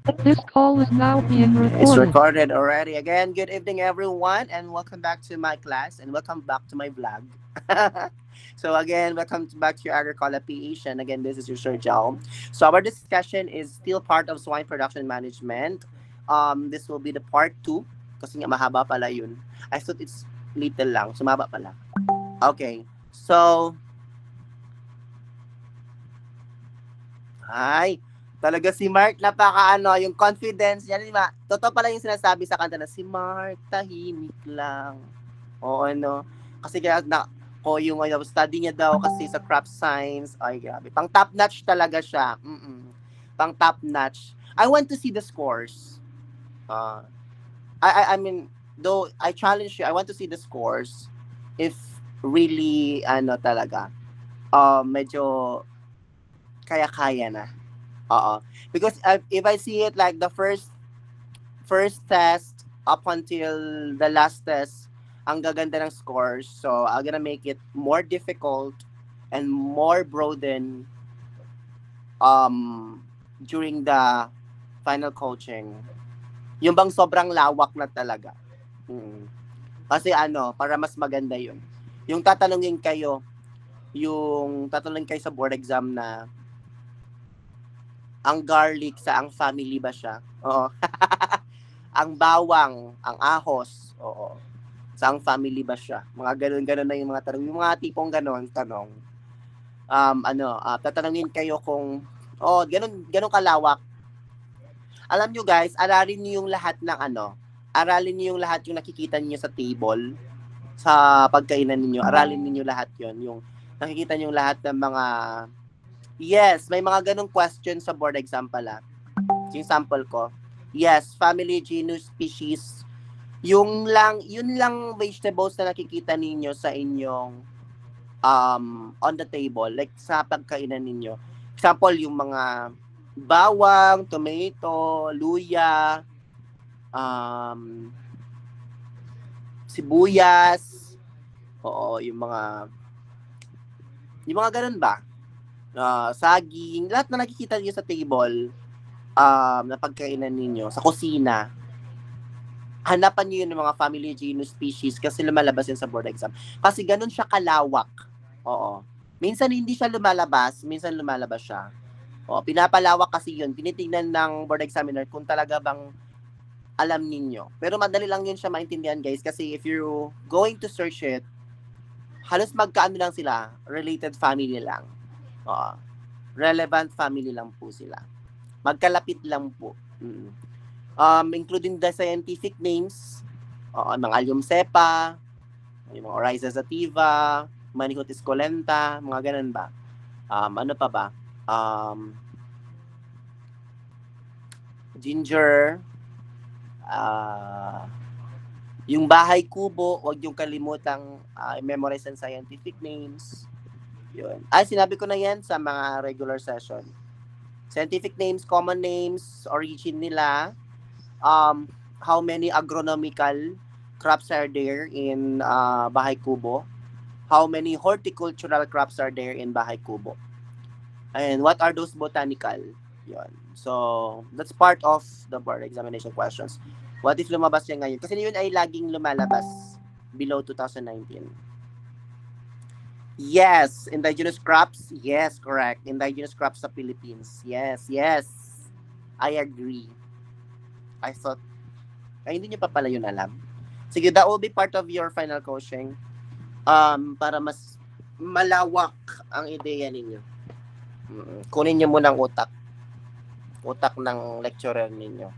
This call is now being It's recorded. recorded already. Again, good evening, everyone, and welcome back to my class and welcome back to my vlog. So, again, back to your Agricola PH. And again, this is your Sir Jao. So, our discussion is still part of swine production management. This will be the part 2 kasi nga mahaba pala yun. I thought it's little lang. Sumaba pala. Okay. So, Ay, talaga si Mark napakaano, yung confidence niya, di ba? Totoo pala yung sinasabi sa kanta na si Mark tahimik lang. Oo, ano. Kasi kaya na ko yung study niya daw kasi sa crop science. Ay, grabe. Pang top notch talaga siya. Pang top notch. I want to see the scores. Uh, I mean, though I challenge you, I want to see the scores if really ano talaga. Medyo kaya-kaya na. Oo. Because if I see it like the first test up until the last test, ang gaganda ng scores. So, I'm gonna make it more difficult and more broaden during the final coaching. Yung bang sobrang lawak na talaga. Mm. Kasi ano, para mas maganda yun. Yung tatanungin kayo sa board exam na ang garlic sa ang family ba siya? Oo. Ang bawang, ang ahos, oo. Saang family ba siya? Mga ganun-ganun na yung mga tanong. Yung mga tipong ganun, tanong. Tatanungin kayo kung, ganun kalawak. Alam nyo guys, aralin nyo yung lahat ng aralin nyo yung lahat yung nakikita niyo sa table, sa pagkainan ninyo. Aralin niyo lahat yon yung nakikita niyo lahat ng mga, yes, may mga ganung question sa board exam pala. Yung sample ko, yes, family, genus, species, yun lang vegetables na nakikita ninyo sa inyong on the table, like sa pagkainan ninyo. Example, yung mga bawang, tomato, luya, um, sibuyas, oo, yung mga ganun ba? Saging, lahat na nakikita niyo sa table, na pagkainan ninyo, sa kusina, hanapan niyo yun ng mga family, genus, species kasi lumalabas yun sa board exam. Kasi ganun siya kalawak. Oo. Minsan hindi siya lumalabas, minsan lumalabas siya. Oo, pinapalawak kasi yun. Tinitingnan ng board examiner kung talaga bang alam ninyo. Pero madali lang yun siya maintindihan guys kasi if you going to search it, halos magkaano lang sila, related family lang. Oo. Relevant family lang po sila. Magkalapit lang po. Including the scientific names, mga Allium cepa, yung mga Oryza sativa, Manihot esculenta, mga ganun ba? Ano pa ba? Um, Ginger, uh, yung bahay kubo, wag yung kalimutang memorize ang scientific names. Yun. Sinabi ko na yan sa mga regular session. Scientific names, common names, origin nila, how many agronomical crops are there in Bahay Kubo, how many horticultural crops are there in Bahay Kubo, and what are those botanical. Yun. So, that's part of the board examination questions. What if lumabas yan ngayon? Kasi yun ay laging lumalabas below 2019. Yes, indigenous crops. Yes, correct. Indigenous crops sa Philippines. Yes, yes. I agree. I thought, hindi nyo pa pala yun alam. Sige, that will be part of your final coaching. Para mas malawak ang ideya ninyo. Kunin nyo muna ang utak. Utak ng lecturer ninyo.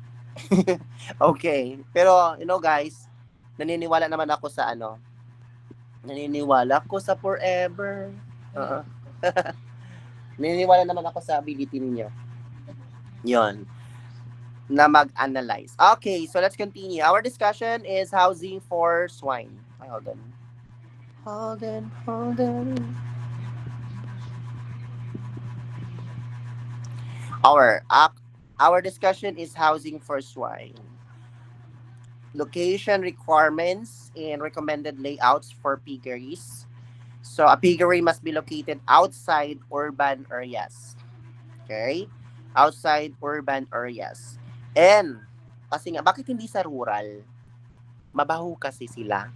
Okay. Pero, guys, naniniwala naman ako sa naniniwala ako sa forever. Uh-uh. Naniniwala naman ako sa ability ninyo. Yon na mag-analyze. Okay, so let's continue. Our discussion is housing for swine. Ay, hold on. Hold on, hold on. Our uh, our discussion is housing for swine. Location requirements and recommended layouts for piggeries. So a piggery must be located outside urban areas. Okay? Outside urban areas. And, kasi nga, bakit hindi sa rural? Mabaho kasi sila.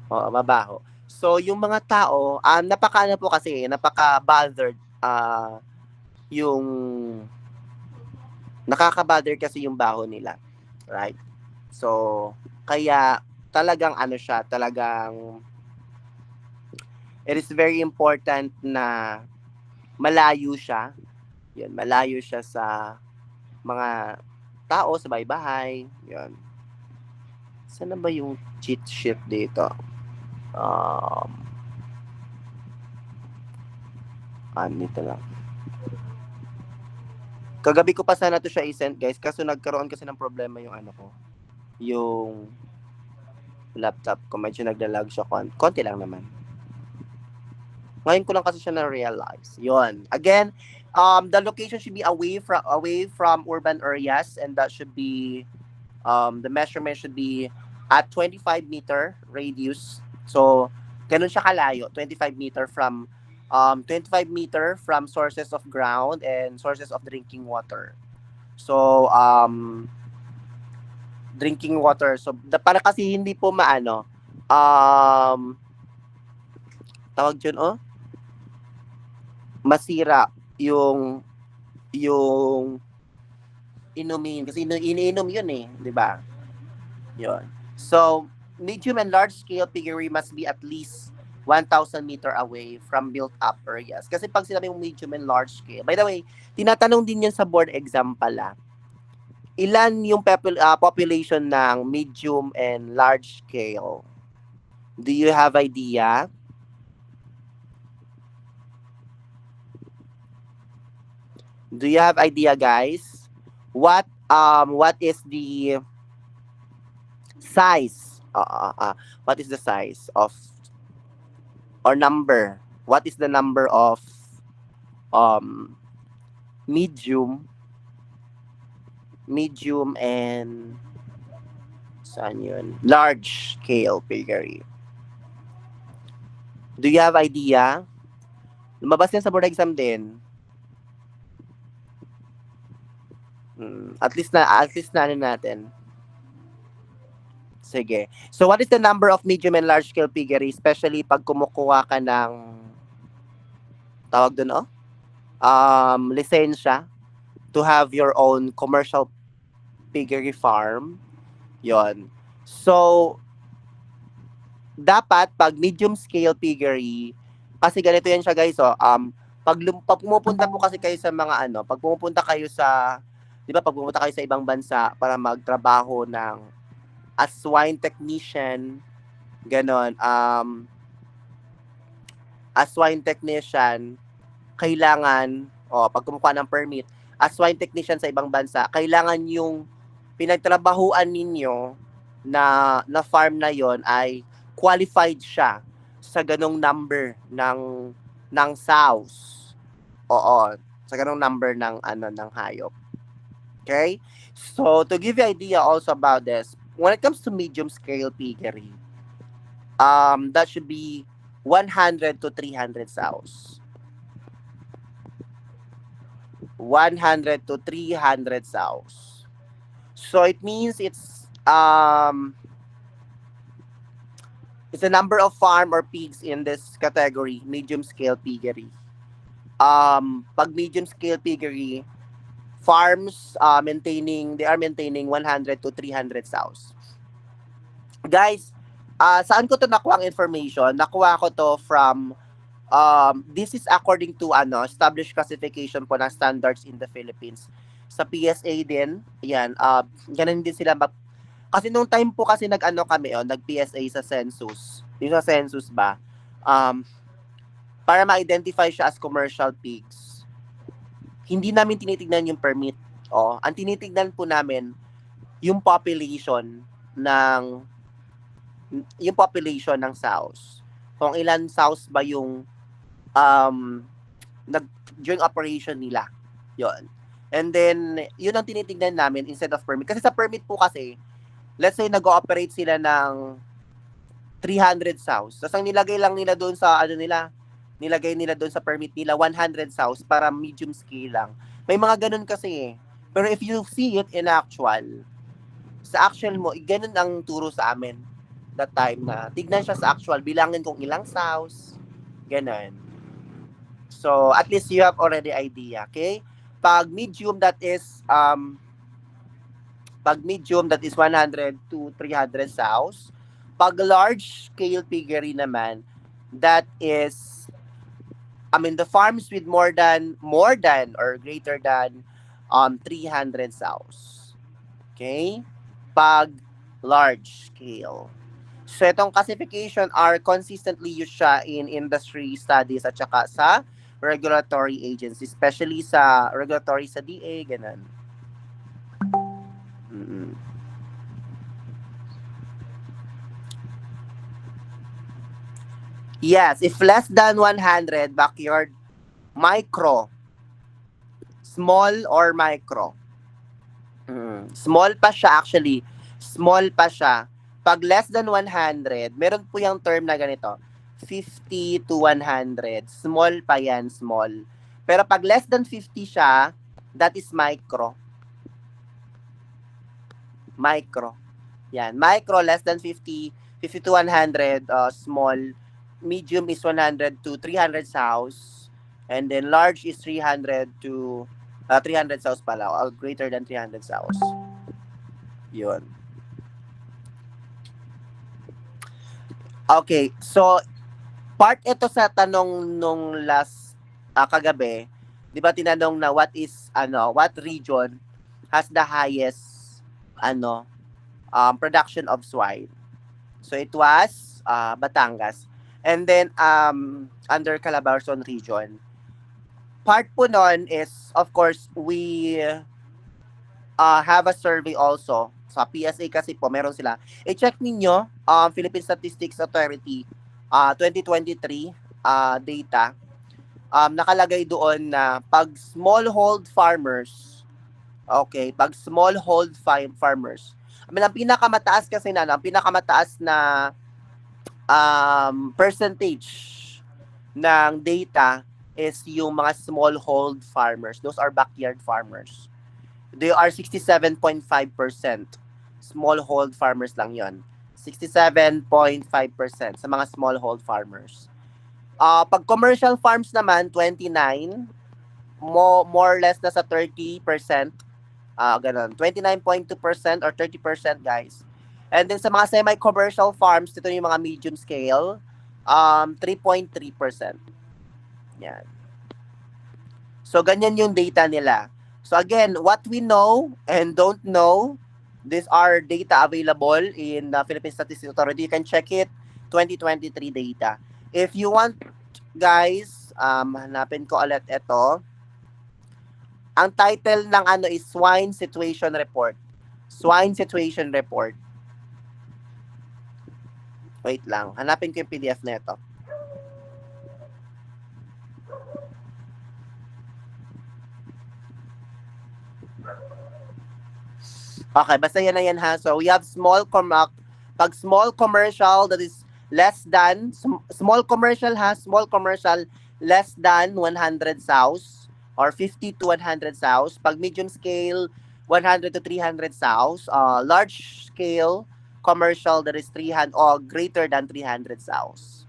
Oo, mabaho. So, yung mga tao, napaka-ano po kasi, napaka-bothered, yung, nakaka-bother kasi yung baho nila. Right? So, kaya, talagang ano siya, talagang, it is very important na malayo siya. Yun, malayo siya sa mga tao, sa bahay-bahay. Yun. Saan na ba yung cheat sheet dito? Dito lang. Kagabi ko pa sana to siya i-send, guys, kaso nagkaroon kasi ng problema yung ano ko. Yung laptop ko, medyo naglalag siya. Konti lang naman. Ngayon ko lang kasi siya na-realize. Yun. Again, the location should be away from urban areas, and that should be, the measurement should be at 25-meter radius. So, ganun siya kalayo, 25-meter from 25-meter from sources of ground and sources of drinking water. So, drinking water. So, para kasi hindi po maano, tawag dyan, masira yung inumin. Kasi iniinom yun eh, di ba? Yun. So, medium and large scale piggery must be at least 1,000 meter away from built-up areas. Kasi pag sinabi yung medium and large scale, by the way, tinatanong din yan sa board exam pala. Ilan yung population ng medium and large scale? Do you have idea? Do you have idea, guys? What is the size? What is the size of or number? What is the number of medium and saan yun? Large scale piggery? Do you have idea? Lumabas yan sa board exam din. At least na ano natin. Sige. So, what is the number of medium and large scale piggery, especially pag kumukuha ka ng tawag doon, lisensya to have your own commercial piggery farm. Yon. So, dapat pag medium scale piggery, kasi ganito yan siya, guys, pag pumupunta po kasi kayo sa mga pag pumupunta kayo sa, di ba, pag pumunta kayo sa ibang bansa para magtrabaho ng as swine technician, ganon, as swine technician, kailangan, pag kumukuha ng permit, as swine technician sa ibang bansa, kailangan yung pinagtrabahuan ninyo na farm na yon ay qualified siya sa ganong number ng sows. Oo, sa ganong number ng hayop. Okay? So, to give you idea also about this, when it comes to medium scale piggery, that should be 100 to 300 sows. 100 to 300 sows. So it means it's a number of farm or pigs in this category, medium scale piggery. Pag medium scale piggery, farms they are maintaining 100 to 300 sows. Guys, saan ko to nakuha ang information? Nakuha ko to from this is according to established classification po ng standards in the Philippines. Sa PSA din, ayan, ganun din sila kasi nung time po kasi kami, nag-PSA sa census. Yung sa census ba? Para ma-identify siya as commercial pigs. Hindi namin tinitignan yung permit. Ang tinitignan po namin yung population ng sows. Kung ilan sows ba yung during operation nila. Yon. And then, yun ang tinitignan namin instead of permit. Kasi sa permit po kasi, let's say nag-ooperate sila ng 300 sows. Tapos ang nilagay lang nila doon sa nilagay nila doon sa permit nila 100 sows para medium scale lang. May mga ganun kasi Pero if you see it in actual, sa actual mo, ganun ang turo sa amin that time na tignan siya sa actual, bilangin kung ilang sows, ganun. So, at least you have already idea, okay? Pag medium, that is 100 to 300 sows. Pag large scale piggery naman, that is, the farms with more than or greater than 300 sows. Okay? Pag large scale. So, itong classification are consistently used siya in industry studies at saka sa regulatory agencies, especially sa regulatory sa DA, ganun. Mm-mm. Yes, if less than 100 backyard, micro, small or micro. Small pa siya actually. Small pa siya. Pag less than 100, meron po yung term na ganito. 50 to 100. Small pa yan, small. Pero pag less than 50 siya, that is micro. Micro. Yan. Micro, less than 50. 50 to 100, small. Medium is 100 to 300 sows. And then large is 300 to 300 sows pala. Greater than 300 sows. Yun. Okay, so part ito sa tanong nung last kagabi, 'di ba tinanong na what region has the highest production of swine. So it was Batangas. And then under Calabarzon region. Part po nun is of course we have a survey also sa PSA kasi po meron sila. I-check ninyo Philippine Statistics Authority 2023 data. Nakalagay doon na pag smallhold farmers, okay, pag smallhold farmers, ang pinakamataas kasi ang pinakamataas na percentage ng data is yung mga smallhold farmers. Those are backyard farmers. They are 67.5%. Smallhold farmers lang yon. 67.5% sa mga smallhold farmers. Pag commercial farms naman, 29. More or less na sa 30%. Ganun. 29.2% or 30%, guys. And then sa mga semi-commercial farms, ito yung mga medium scale, 3.3%. Yan. So, ganyan yung data nila. So, again, what we know and don't know, these are data available in the Philippine Statistics Authority. You can check it, 2023 data. If you want, guys, hanapin ko ulit ito. Ang title ng is Swine Situation Report. Swine Situation Report. Wait lang. Hanapin ko yung PDF na ito. Okay, basta yan na yan ha. So, we have pag small commercial, that is less than, small commercial less than 100 sows or 50 to 100 sows. Pag medium scale, 100 to 300 sows. Large scale commercial, that is 300 or greater than 300 sows.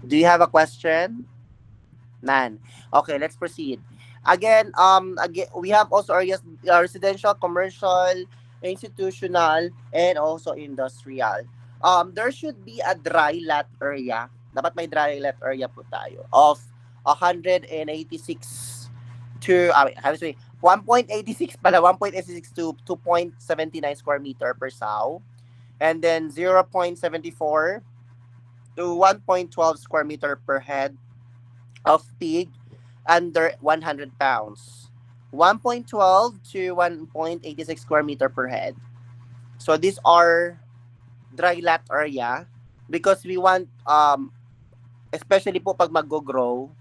Do you have a question? None. Okay, let's proceed. Again, we have also areas residential, commercial, institutional, and also industrial. There should be a dry lot area. Dapat may dry lot area po tayo of 186 to 1.86 pala, 1.86 to 2.79 square meter per sow. And then 0.74 to 1.12 square meter per head of pig under 100 pounds. 1.12 to 1.86 square meter per head. So these are dry lot area because we want especially po pag mag-grow,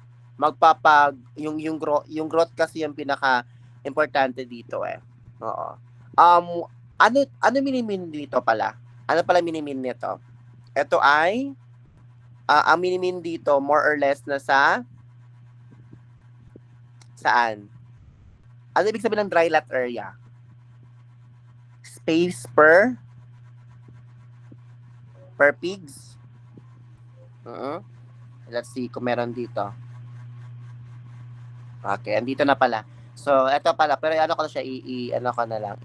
yung growth kasi yung pinaka importante dito eh. Oo. Ano minimin dito pala? Ano pala minimin nito? Ito ay ang minimin dito, more or less na saan? Ano ibig sabihin ng dry lot area? Space per pigs. Let's see kung meron dito. Okay, andito na pala. So, eto pala. Pero ano ko na siya, ano ko na lang,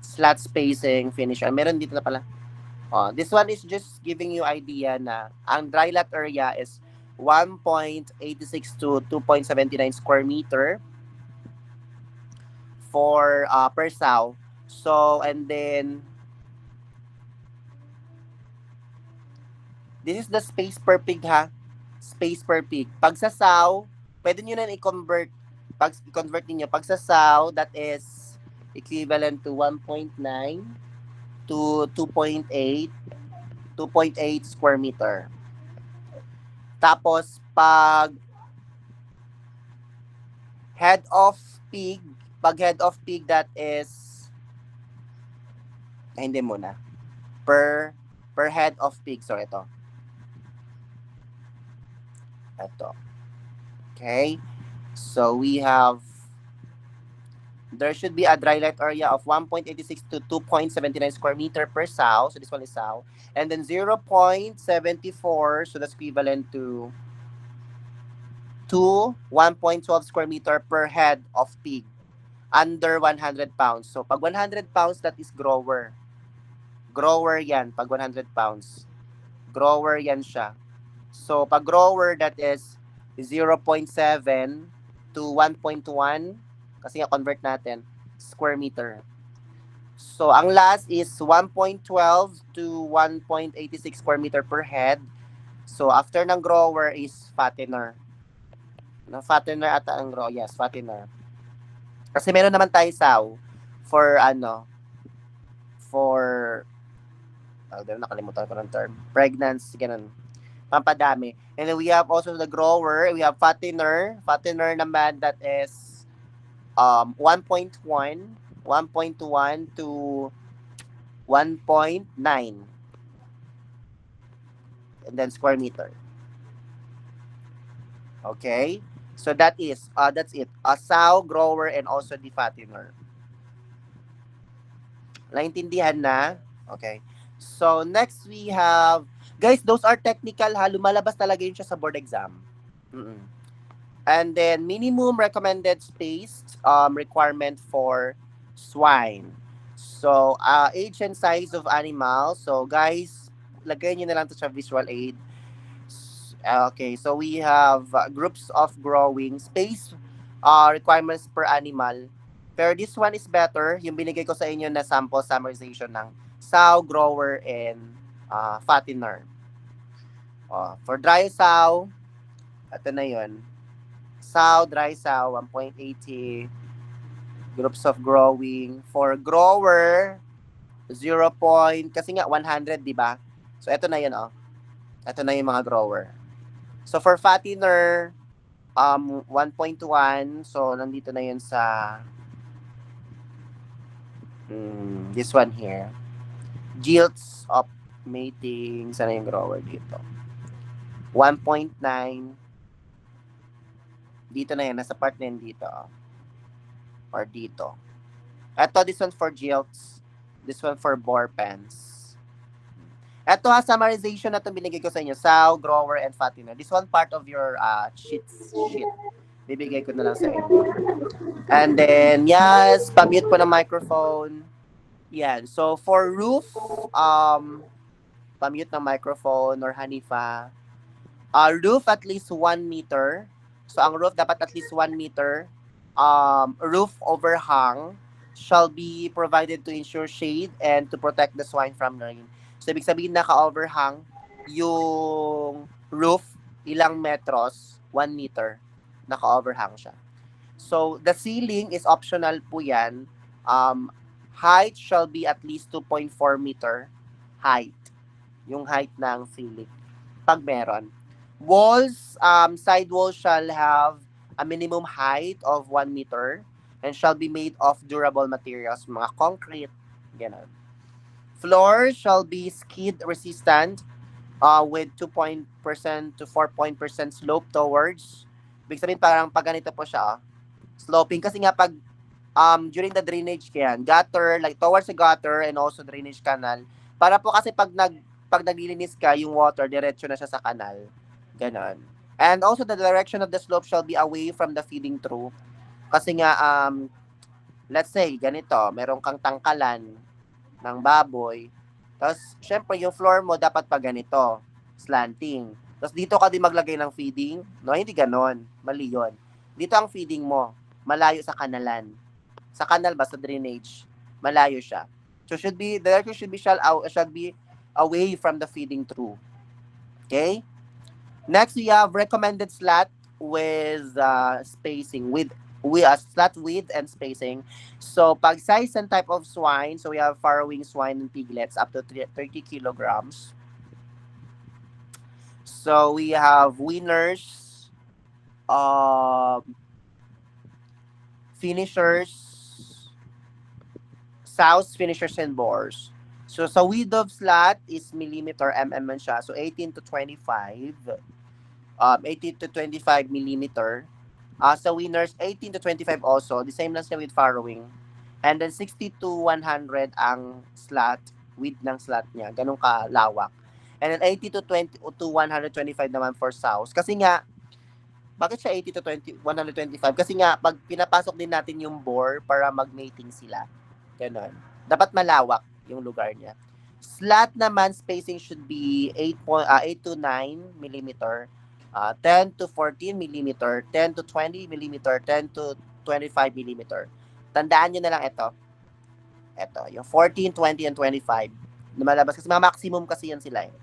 slot spacing, finisher. Meron dito na pala. This one is just giving you idea na ang dry lot area is 1.86 to 2.79 square meter for per sow. So, and then this is the space per pig ha. Space per pig. Pag sa sow, pwede nyo na i-convert. Pag i-convert niyo pag sa sow, that is equivalent to 1.9 to 2.8 square meter. Tapos pag head of pig that is hindi muna. Per head of pig. So ito. Okay. So we have there should be a dry lot area of 1.86 to 2.79 square meter per sow. So this one is sow. And then 0.74. So that's equivalent to 1.12 square meter per head of pig. Under 100 pounds. So pag 100 pounds, that is grower. Grower yan. Pag 100 pounds. Grower yan siya. So pag grower, that is 0.7 to 1.1. Kasi nga convert natin, square meter. So, ang last is 1.12 to 1.86 square meter per head. So, after ng grower is fattener. Fattener ata ang grower. Yes, fattener. Kasi meron naman tayo sow for nakalimutan ko ng term. Pregnancy, ganun. Pampadami. And then we have also the grower. We have fattener. Fattener naman that is 1.1 to 1.9 and then square meter. Okay, so that's it, a sow, grower, and also the fattener. Naintindihan na? Okay, so next we have, guys, those are technical ha, lumalabas talaga yun siya sa board exam. And then minimum recommended space requirement for swine. So age and size of animal. So guys, lagay niyo na lang to sa visual aid. Okay, so we have groups of growing space requirements per animal. Pero this one is better. Yung binigay ko sa inyo na sample summarization ng sow, grower, and fattener. For dry sow, ito na yun. Sow, dry sow, 1.80. Groups of growing. For grower, 0. Kasi nga 100, di ba? So, ito na yun, Ito na yung mga grower. So, for fattener, 1.1. So, nandito na yun sa this one here. Jilts of mating. Sana yung grower dito? 1.9. Dito na yan. Nasa part na yun dito. Or dito. Ito, this one for jilts. This one for bore pens. Ito summarization na ito binigay ko sa inyo. Sow, grower, and fattener. This one part of your sheet. Bibigay ko na lang sa inyo. And then, yes, pa-mute po ng microphone. Yan. So, for roof, pa-mute ng microphone or Hanifa. Roof at least 1 meter. So, ang roof dapat at least 1 meter. Roof overhang shall be provided to ensure shade and to protect the swine from rain. So, ibig sabihin naka-overhang yung roof, ilang metros, 1 meter. Naka-overhang siya. So, the ceiling is optional po yan. Height shall be at least 2.4 meter height. Yung height ng ceiling. Pag meron. Walls, side walls shall have a minimum height of 1 meter and shall be made of durable materials, mga concrete, gano'n. Floor shall be skid resistant with 2% to 4% slope towards. Ibig sabihin parang pag ganito po siya, sloping. Kasi nga pag during the drainage yan, gutter, like towards the gutter and also drainage canal, para po kasi pag naglilinis ka, yung water, diretso na siya sa kanal. Ganon. And also the direction of the slope shall be away from the feeding trough. Kasi nga, let's say, ganito, meron kang tangkalan ng baboy. Tapos, syempre, yung floor mo dapat pa ganito, slanting. Tapos dito ka din maglagay ng feeding. No, hindi ganon. Mali yun. Dito ang feeding mo, malayo sa kanalan. Sa kanal ba, sa drainage, malayo siya. So, the direction shall be away from the feeding trough. Okay? Next, we have recommended slat with spacing, with slat width and spacing. So, pag size and type of swine, so we have farrowing swine and piglets up to 30 kilograms. So, we have winners, finishers, sows, finishers, and bores. So, sa width of slat is millimeter, man siya. So, 18 to 25. 18 to 25 millimeter. Sa winners, 18 to 25 also. The same lang siya with farrowing. And then, 60 to 100 ang slat, width ng slat niya. Ganun kalawak. And then, 80 to 125 naman for sows. Kasi nga, bakit siya 80 to 125? Kasi nga, pag pinapasok din natin yung bore para mag-mating sila. Ganon. Dapat malawak yung lugar niya. Slat naman, spacing should be 8 to 9 millimeter, 10 to 14 millimeter, 10 to 20 millimeter, 10 to 25 millimeter. Tandaan nyo na lang ito. Ito, yung 14, 20, and 25. Lumalabas kasi mga maximum kasi yan sila eh.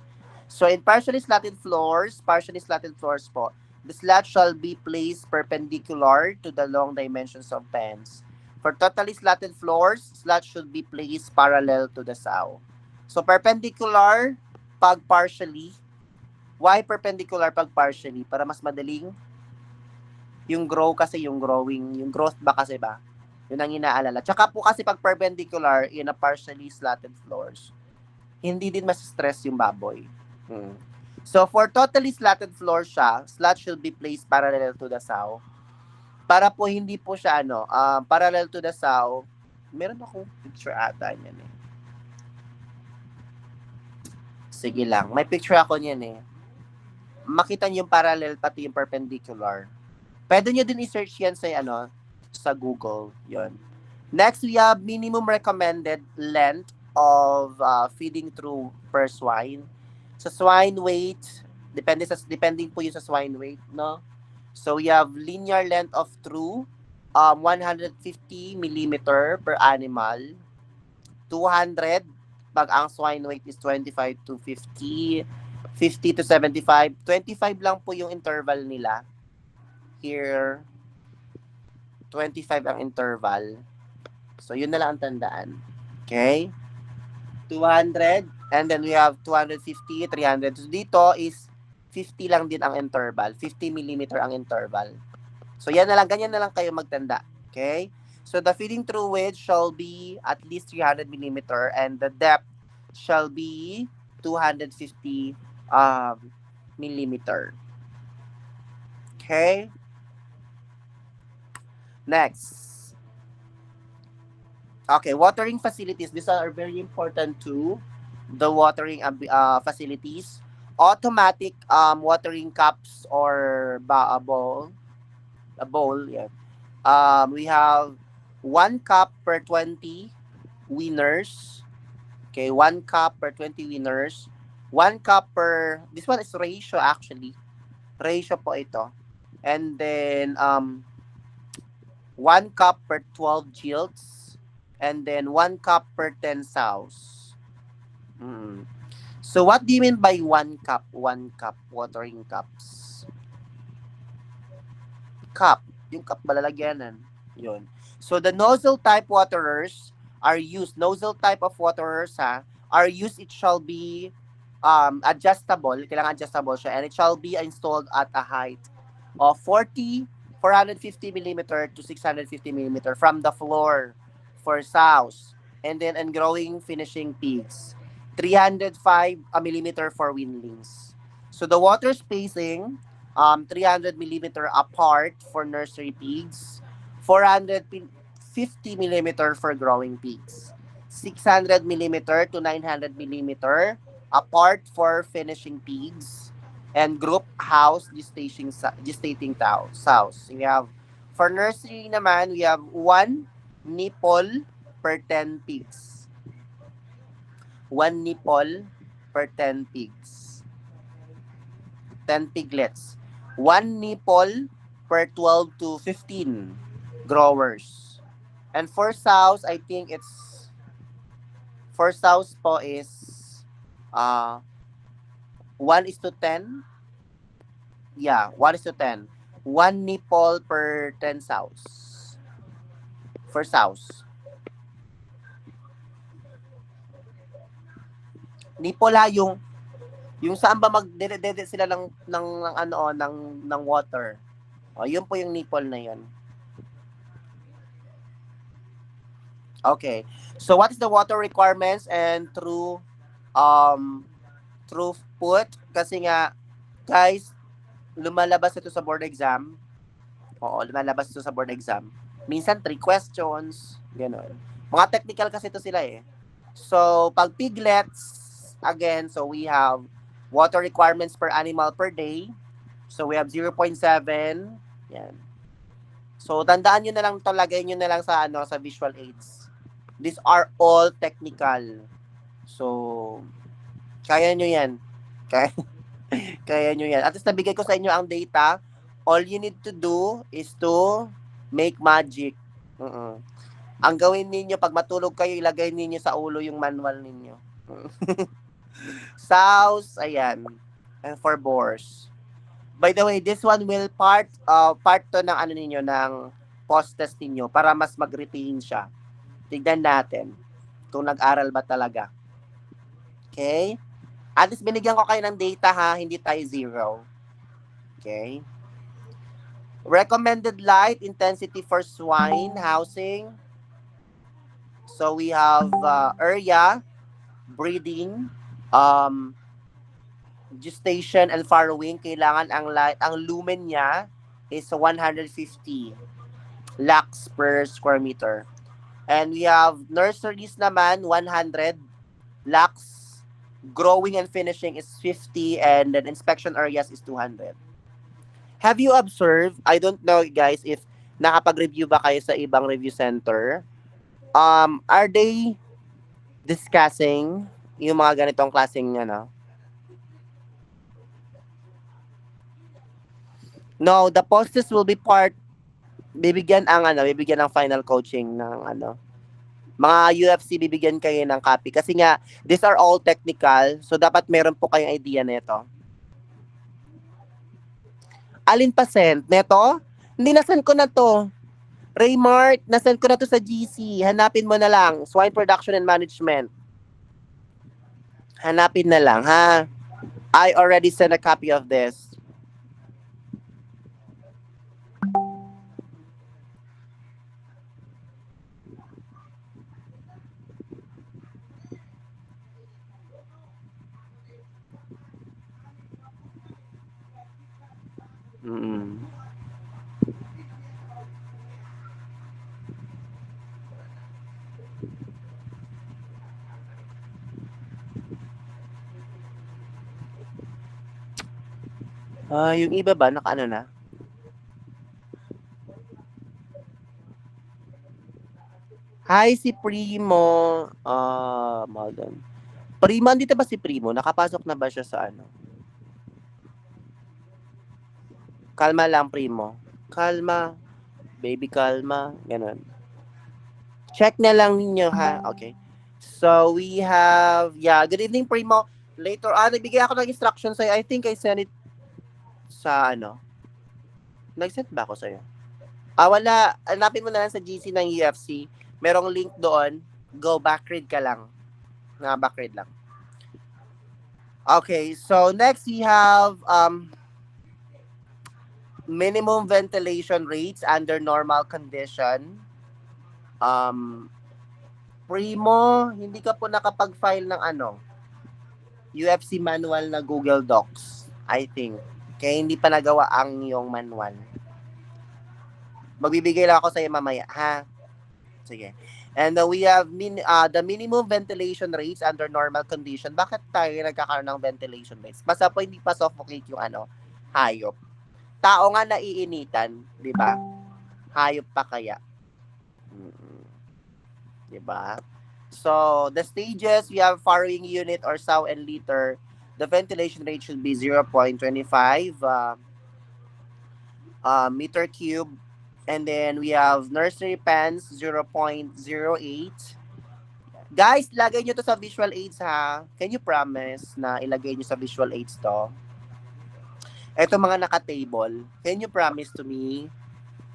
So, in partially slatted floors po, the slat shall be placed perpendicular to the long dimensions of pens. For totally slatted floors, slat should be placed parallel to the sow. So, perpendicular pag partially. Why perpendicular pag partially? Para mas madaling yung grow kasi yung growing, yung growth ba kasi ba? Yun ang inaalala. Tsaka po kasi pag perpendicular in a partially slatted floors, hindi din mas stress yung baboy. So, for totally slatted floor siya, slat should be placed parallel to the sow. Para po hindi po siya parallel to the sow. Meron akong picture ata niyan eh. Sige lang, may picture ako niyan eh. Makita niyo yung parallel pati yung perpendicular. Pwede niyo din i-search yan sa Google. Yon. Next, we have minimum recommended length of feeding through per swine. Sa swine weight, depending po yun sa swine weight, no? So, we have linear length of through 150 millimeter per animal. 200 pag ang swine weight is 25 to 50. 50 to 75. 25 lang po yung interval nila. Here, 25 ang interval. So, yun na lang ang tandaan. Okay? 200. And then we have 250, 300. So, dito is 50 lang din ang interval. 50 millimeter ang interval. So, yan na lang. Ganyan na lang kayo magtanda. Okay? So, the feeding through width shall be at least 300 millimeter and the depth shall be 250 millimeter. Okay? Next. Okay, watering facilities. These are very important too. The watering facilities. Automatic watering cups or a bowl. Yeah. We have 1 cup per 20 winners. Okay, 1 cup per 20 winners. 1 cup per, this one is ratio actually. Ratio po ito. And then 1 cup per 12 jilts. And then 1 cup per 10 sows. So what do you mean by 1 cup? 1 cup watering cups. Cup. Yung cup malalagyanan. Yun. So the nozzle type waterers are used. Nozzle type of waterers are used. It shall be adjustable. Kailangan adjustable siya. And it shall be installed at a height of 450 millimeter to 650 millimeter from the floor for sows. And then, and growing finishing pigs. 305 millimeter for weanlings. So the water spacing, 300 millimeter apart for nursery pigs, 450 millimeter for growing pigs, 600 millimeter to 900 millimeter apart for finishing pigs, and group house sows. We have for nursery naman, we have one nipple per 10 pigs. One nipple per 10 pigs. 10 piglets. One nipple per 12 to 15 growers. And for sows, I think it's for sows po is uh 1 is to 10. Yeah, 1 is to 10. One nipple per 10 sows. For sows. Nipple ha yung saan ba magdedede sila ng ano ng water. O, yun po yung nipple na yun. Okay. So what is the water requirements and throughput kasi nga guys lumalabas ito sa board exam. Oo, lumalabas ito sa board exam. Minsan 3 questions, gano'n. Mga technical kasi ito sila eh. So pag piglets again, so we have water requirements per animal per day. So we have 0.7. Yan. So tandaan niyo na lang to, lagay niyo na lang sa sa visual aids. These are all technical. So kaya niyo 'yan. Kaya, kaya niyo 'yan. At least nabigay ko sa inyo ang data. All you need to do is to make magic. Ang gawin ninyo pag matulog kayo, ilagay ninyo sa ulo yung manual ninyo. Sows, ayan. And for bores. By the way, this one will part to ng ano ninyo, ng post-test ninyo para mas mag-retain siya. Tignan natin kung nag-aral ba talaga. Okay? At least binigyan ko kayo ng data ha, hindi tayo zero. Okay? Recommended light intensity for swine housing. So we have area, breeding, gestation and farrowing. Kailangan ang lumen niya is 150 lux per square meter. And we have nurseries naman 100 lux, growing and finishing is 50, and then inspection areas is 200. Have you observed, I don't know guys if nakapag-review ba kayo sa ibang review center, are they discussing yung mga ganitong klaseng No, the post-test will be bibigyan ng final coaching ng mga UFC, bibigyan kayo ng copy kasi nga these are all technical, so dapat meron po kayong idea nito. Alin pa sent? Neto? Hindi, nasend ko na to. Raymart, nasend ko na to sa GC. Hanapin mo na lang. Swine Production and Management. Hanapin na lang, ha? I already sent a copy of this. Yung iba ba, nakaano na? Hi, si Primo. Malden. Primo, andito ba si Primo? Nakapasok na ba siya sa Kalma lang, Primo. Kalma. Baby, kalma. Ganun. Check na lang ninyo, ha? Okay. So, we have, good evening, Primo. Later, nagbigay ako ng instruction sa'yo. I think I sent it sa Nag-send ba ako sa'yo? Wala. Hanapin mo na lang sa GC ng UFC. Merong link doon. Go, backread ka lang. Backread lang. Okay, so next we have minimum ventilation rates under normal condition. Primo, hindi ka po nakapag-file ng UFC manual na Google Docs, I think. Kaya hindi pa nagawa ang yung manual. Magbibigay lang ako sa iyo mamaya, ha? Sige. And we have the minimum ventilation rates under normal condition. Bakit tayo nagkakaroon ng ventilation rates? Basta po hindi pa suffocate yung hayop. Tao nga naiinitan, di ba? Hayop pa kaya. Di ba? So, the stages, we have farrowing unit or sow and litter. The ventilation rate should be 0.25 meter cube. And then we have nursery pans, 0.08. Guys, lagay nyo to sa visual aids, ha? Can you promise na ilagay nyo sa visual aids to? Ito mga naka-table. Can you promise to me?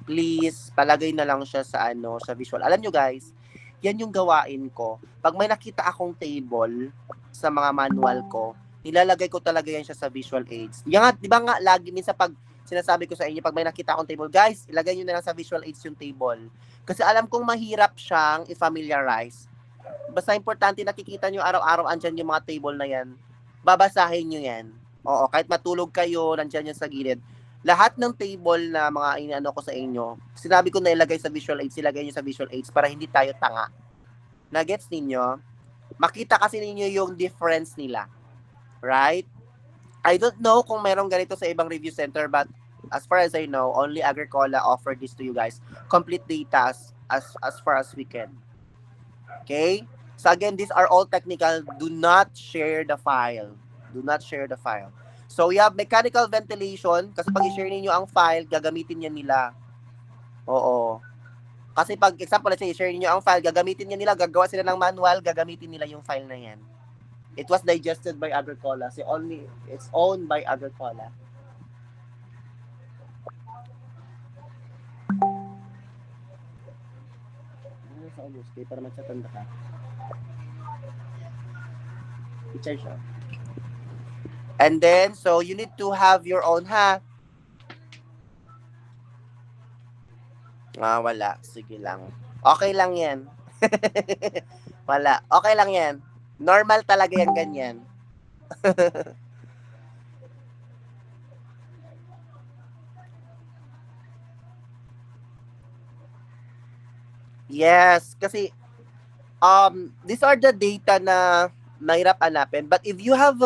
Please, palagay na lang siya sa sa visual. Alam nyo guys, yan yung gawain ko. Pag may nakita akong table sa mga manual ko, nilalagay ko talaga yan siya sa visual aids. Yan nga, di ba nga, lagi minsan pag sinasabi ko sa inyo, pag may nakita akong table, guys, ilagay nyo na lang sa visual aids yung table. Kasi alam kong mahirap siyang i-familiarize. Basta importante nakikita nyo araw-araw andyan yung mga table na yan. Babasahin nyo yan. Oo, kahit matulog kayo, nandyan yan sa gilid. Lahat ng table na mga inaano ko sa inyo, sinabi ko na ilagay sa visual aids, ilagay nyo sa visual aids para hindi tayo tanga. Nagets ninyo? Makita kasi ninyo yung difference nila. Right? I don't know kung merong ganito sa ibang review center, but as far as I know, only Agricola offered this to you guys. Complete data as far as we can. Okay? So again, these are all technical. Do not share the file. Do not share the file. So we have mechanical ventilation. Kasi pag i-share niyo ang file, gagamitin niya nila. Oo. Kasi pag, example, let's say, i-share niyo ang file, gagamitin niya nila, gagawa sila ng manual, gagamitin nila yung file na yan. It was digested by Agricola. It's owned by Agricola. Sa ulos, para magsatanda ka. I-charge siya. And then, so you need to have your own, ha? Wala. Sige lang. Okay lang yan. Wala. Okay lang yan. Normal talaga yan ganyan. Yes, kasi these are the data na mahirap hanapin. But if you have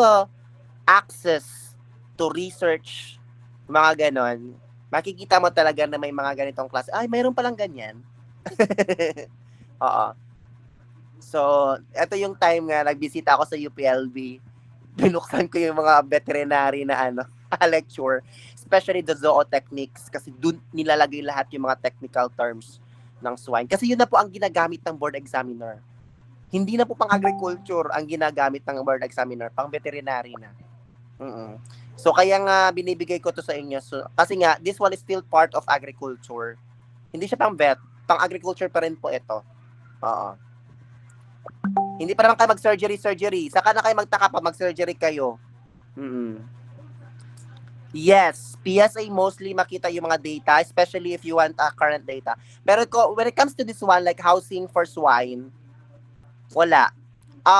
access to research mga ganon, makikita mo talaga na may mga ganitong klase. Ay, mayroon palang ganyan. Oo. So, ito yung time nga nagbisita ako sa UPLB. Binuksan ko yung mga veterinary na lecture, especially the zootechnics kasi dun nilalagay lahat yung mga technical terms ng swine. Kasi yun na po ang ginagamit ng board examiner. Hindi na po pang agriculture ang ginagamit ng board examiner, pang veterinary na. So, kaya nga binibigay ko to sa inyo. So, kasi nga, this one is still part of agriculture. Hindi siya pang vet. Pang agriculture pa rin po ito. Oo. Hindi pa naman kayo mag-surgery. Saka na kayo magtaka pa, mag-surgery kayo. Yes, PSA mostly makita yung mga data, especially if you want current data. Pero when it comes to this one, like housing for swine, wala.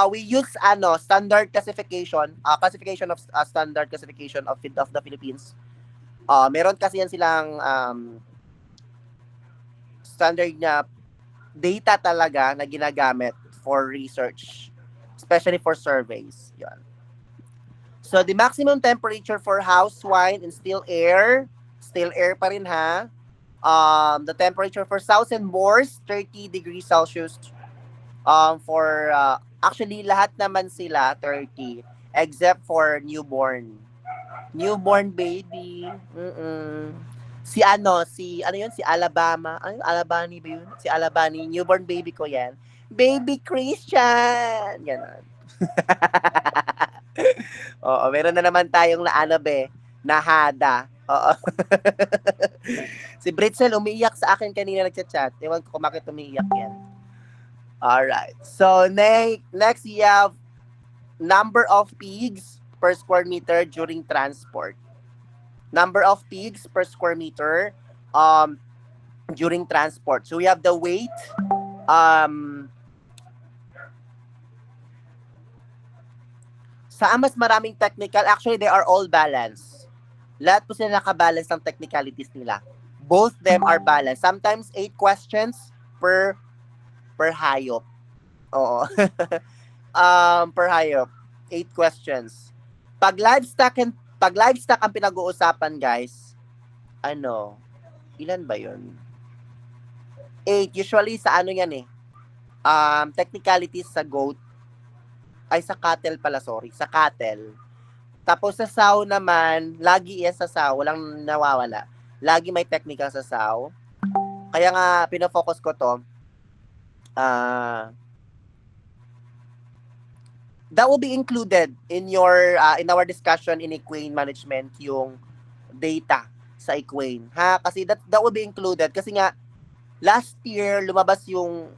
We use standard classification of standard classification of the Philippines. Meron kasi yan silang standard na data talaga na ginagamit for research, especially for surveys. Yan. So the maximum temperature for house swine in still air pa rin, ha. The temperature for sows and boars 30 degrees Celsius. For actually lahat naman sila 30 except for newborn baby. Si Alabama. Alabani ba yun? Si Alabani, newborn baby ko yan. Baby Christian. Ganon. Oo, meron na naman tayong nahada. Oo. Si Britzel umiiyak sa akin kanina nagchat-chat. Ewan ko kung bakit umiiyak yan. Alright. So, next we have number of pigs per square meter during transport. Number of pigs per square meter during transport. So, we have the weight, Saan mas maraming technical? Actually, they are all balanced. Lahat po sila nakabalance ng technicalities nila. Both them are balanced. Sometimes 8 questions per hayop. Oo. Per hayop. 8 questions. Pag livestock ang pinag-uusapan, guys, ilan ba 'yun? 8 usually sa yan eh. Technicalities sa goat sa cattle pala, sorry, sa cattle. Tapos sa sow naman, lagi sa sow, walang nawawala. Lagi may technical sa sow. Kaya nga pino-focus ko 'to. That will be included in in our discussion in equine management, yung data sa equine. Kasi that will be included kasi nga last year lumabas yung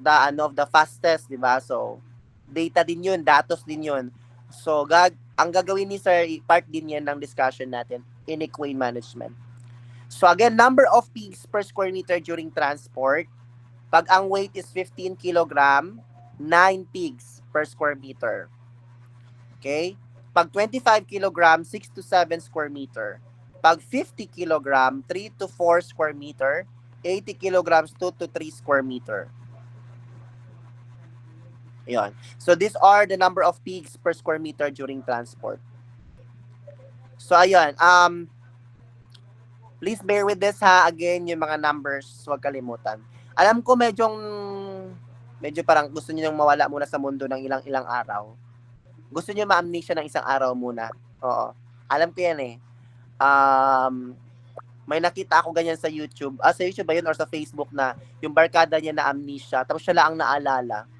the fastest, 'di ba? So data din 'yun, datos din 'yun. So ang gagawin ni Sir, part din 'yan ng discussion natin in equine management. So again, number of pigs per square meter during transport. Pag ang weight is 15 kilogram, 9 pigs per square meter. Okay? Pag 25 kilogram, 6 to 7 square meter. Pag 50 kilogram, 3 to 4 square meter. 80 kilograms, 2 to 3 square meter. Ayan. So these are the number of pigs per square meter during transport. So ayan, please bear with this again, yung mga numbers, huwag kalimutan. Alam ko medyo parang gusto niyo nang mawala muna sa mundo ng ilang araw. Gusto niyo ma-amnesia ng isang araw muna. Oo. Alam ko yan eh. May nakita ako ganyan sa YouTube. Sa YouTube ba yun or sa Facebook na yung barkada niya na amnesia, tapos siya lang ang naalala.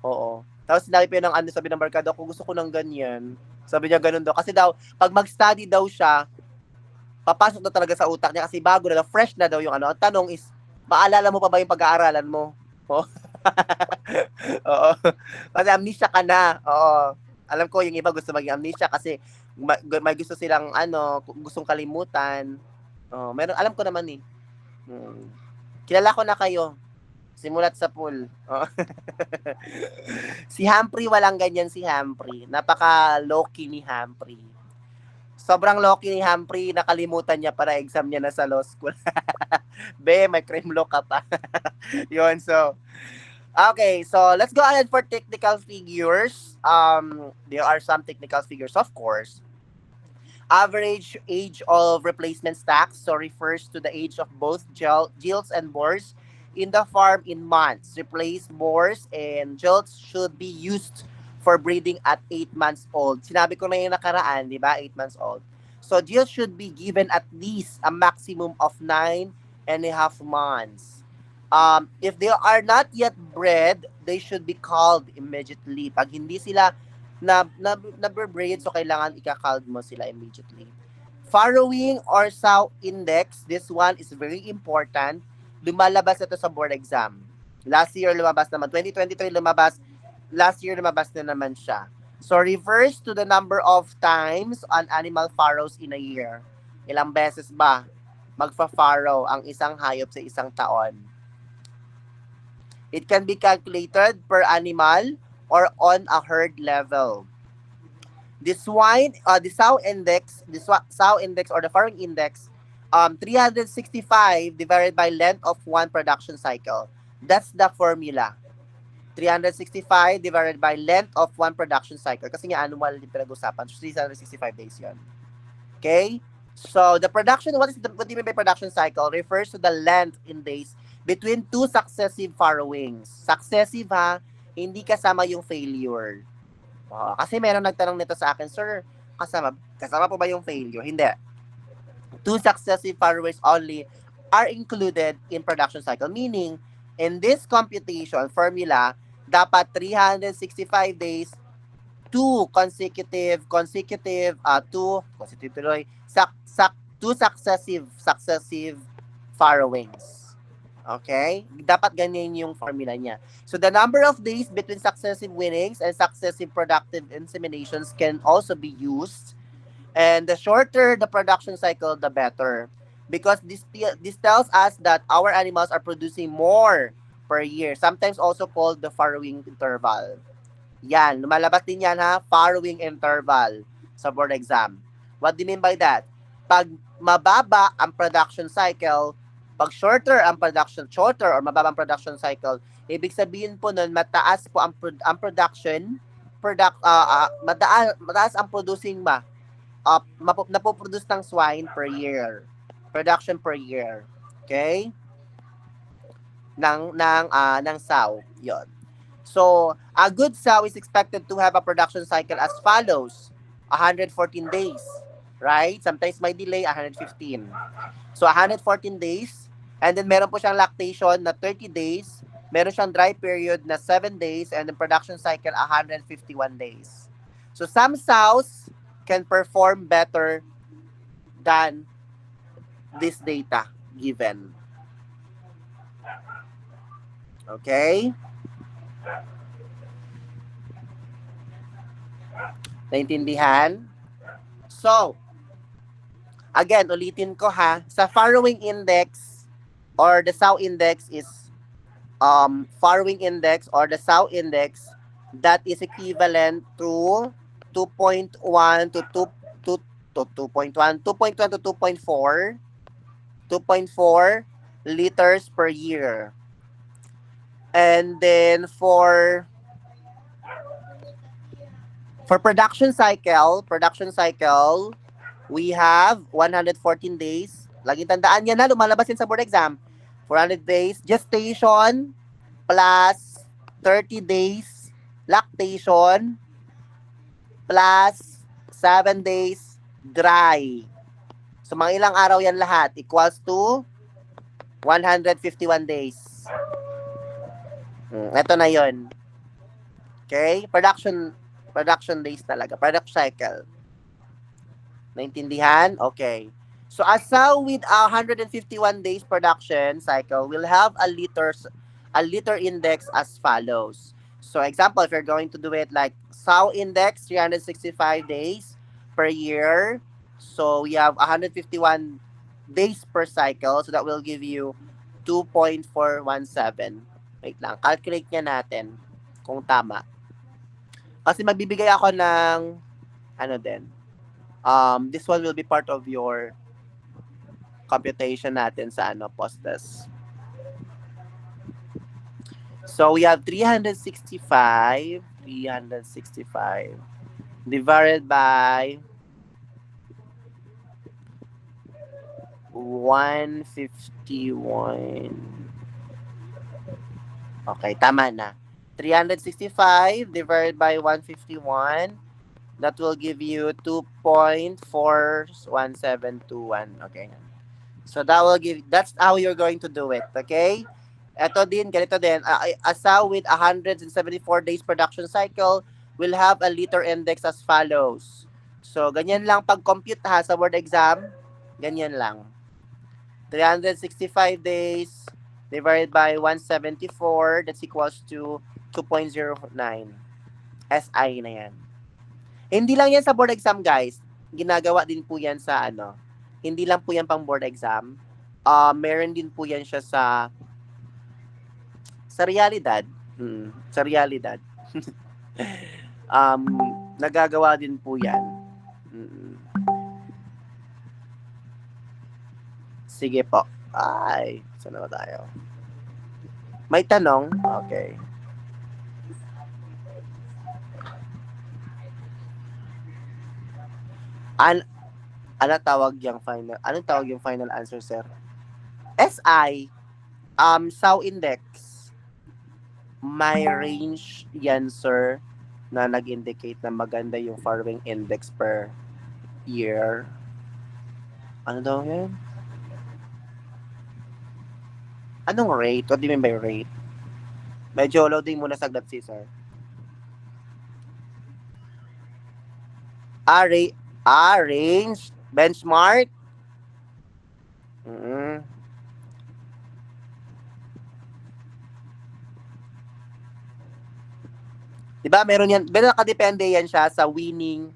Oo. Tapos sinabi pa yun sabi ng barkada ko, gusto ko ng ganyan. Sabi niya ganun daw. Kasi daw, pag mag-study daw siya, papasok na talaga sa utak niya kasi bago na, fresh na daw yung Ang tanong is, maalala mo pa ba yung pag-aaralan mo? Oo. Oo. Kasi amnesia ka na. Oo. Alam ko yung iba gusto maging amnesia kasi may gusto silang gustong kalimutan. Meron, alam ko naman eh. Kilala ko na kayo. Simulat sa pool. Si Humphrey, walang ganyan si Humphrey. Napaka low-key ni Humphrey. Sobrang low-key ni Humphrey, nakalimutan niya para exam niya na sa law school. Be, may crime law ka pa. Yun, so. Okay, so let's go ahead for technical figures. There are some technical figures, of course. Average age of replacement stacks, so refers to the age of both gilts and boars in the farm in months. Replaced boars and gilts should be used for breeding at 8 months old. Sinabi ko na yung nakaraan, di ba? 8 months old. So, gilts should be given at least a maximum of 9.5 months. If they are not yet bred, they should be culled immediately. Pag hindi sila na-breed, so kailangan ika-culled mo sila immediately. Farrowing or sow index, this one is very important. Lumalabas ito sa board exam. Last year lumabas naman. 2023 lumabas. Last year lumabas na naman siya. So refers to the number of times an animal farrows in a year. Ilang beses ba magfa-farrow ang isang hayop sa isang taon? It can be calculated per animal or on a herd level. The sow index or the farrowing index, 365 divided by length of one production cycle. That's the formula. 365 divided by length of one production cycle. Kasi nga annual din pinag-usapan. 365 days yun. Okay? So, the production, what do you mean by production cycle? Refers to the length in days between two successive farrowings. Successive hindi kasama yung failure. Kasi meron nagtanong nito sa akin, Sir, kasama po ba yung failure? Hindi. Two successive farrowings only are included in production cycle. Meaning, in this computation formula, dapat 365 days, two successive farrowings. Okay? Dapat ganyan yung formula niya. So the number of days between successive winnings and successive productive inseminations can also be used. And the shorter the production cycle, the better. Because this tells us that our animals are producing more per year, sometimes also called the farrowing interval. Yan, lumalabas din yan ha, following interval sa board exam. What do you mean by that? Pag mababa ang production cycle, pag shorter or mababa ang production cycle, ibig sabihin po nun, mataas po ang production, mataas ang producing napoproduce ng swine per year. Production per year. Okay? Ng sow. Yon. So, a good sow is expected to have a production cycle as follows. 114 days. Right? Sometimes may delay, 115. So, 114 days. And then, meron po siyang lactation na 30 days. Meron siyang dry period na 7 days. And then, production cycle, 151 days. So, some sows can perform better than this data given. Okay? Naintindihan? So, again, ulitin ko ha, sa farrowing index or the sow index is farrowing index or the sow index that is equivalent to 2.1 to 2.1 to 2.4 liters per year. And then for production cycle, we have 114 days. Laging tandaan yan na, lumalabas yan sa board exam. 400 days gestation plus 30 days lactation plus 7 days dry. So, mga ilang araw yan lahat equals to 151 days. Ito na yon. Okay? Production days talaga. Product cycle. Naintindihan? Okay. So, a sow with 151 days production cycle will have a liter index as follows. So, example, if you're going to do it like sow index, 365 days per year. So, we have 151 days per cycle. So, that will give you 2.417. Wait lang. Calculate niya natin kung tama. Kasi magbibigay ako ng this one will be part of your computation natin sa post-test. So we have 365 divided by 151. Okay, tama na. 365 divided by 151, that will give you 2.41721. Okay. So that's how you're going to do it. Okay? Ganito din. A sow with 174 days production cycle will have a liter index as follows. So, ganyan lang pag-compute ha sa board exam. Ganyan lang. 365 days divided by 174, that's equals to 2.09. SI na yan. Hindi lang yan sa board exam, guys. Ginagawa din po yan sa Hindi lang po yan pang board exam. Meron din po yan siya sa realidad. Sa realidad. Nagagawa din po yan. Sige po. Ay, saan na ba tayo? May tanong? Okay. Anong tawag yung final answer, sir? SI, sow index. May range yan, sir, na nag-indicate na maganda yung farrowing index per year. Ano daw yan? Anong rate? What do you mean by rate? Medyo loading muna saglit si sir. Range, benchmark. Diba, meron yan, pero nakadepende yan siya sa winning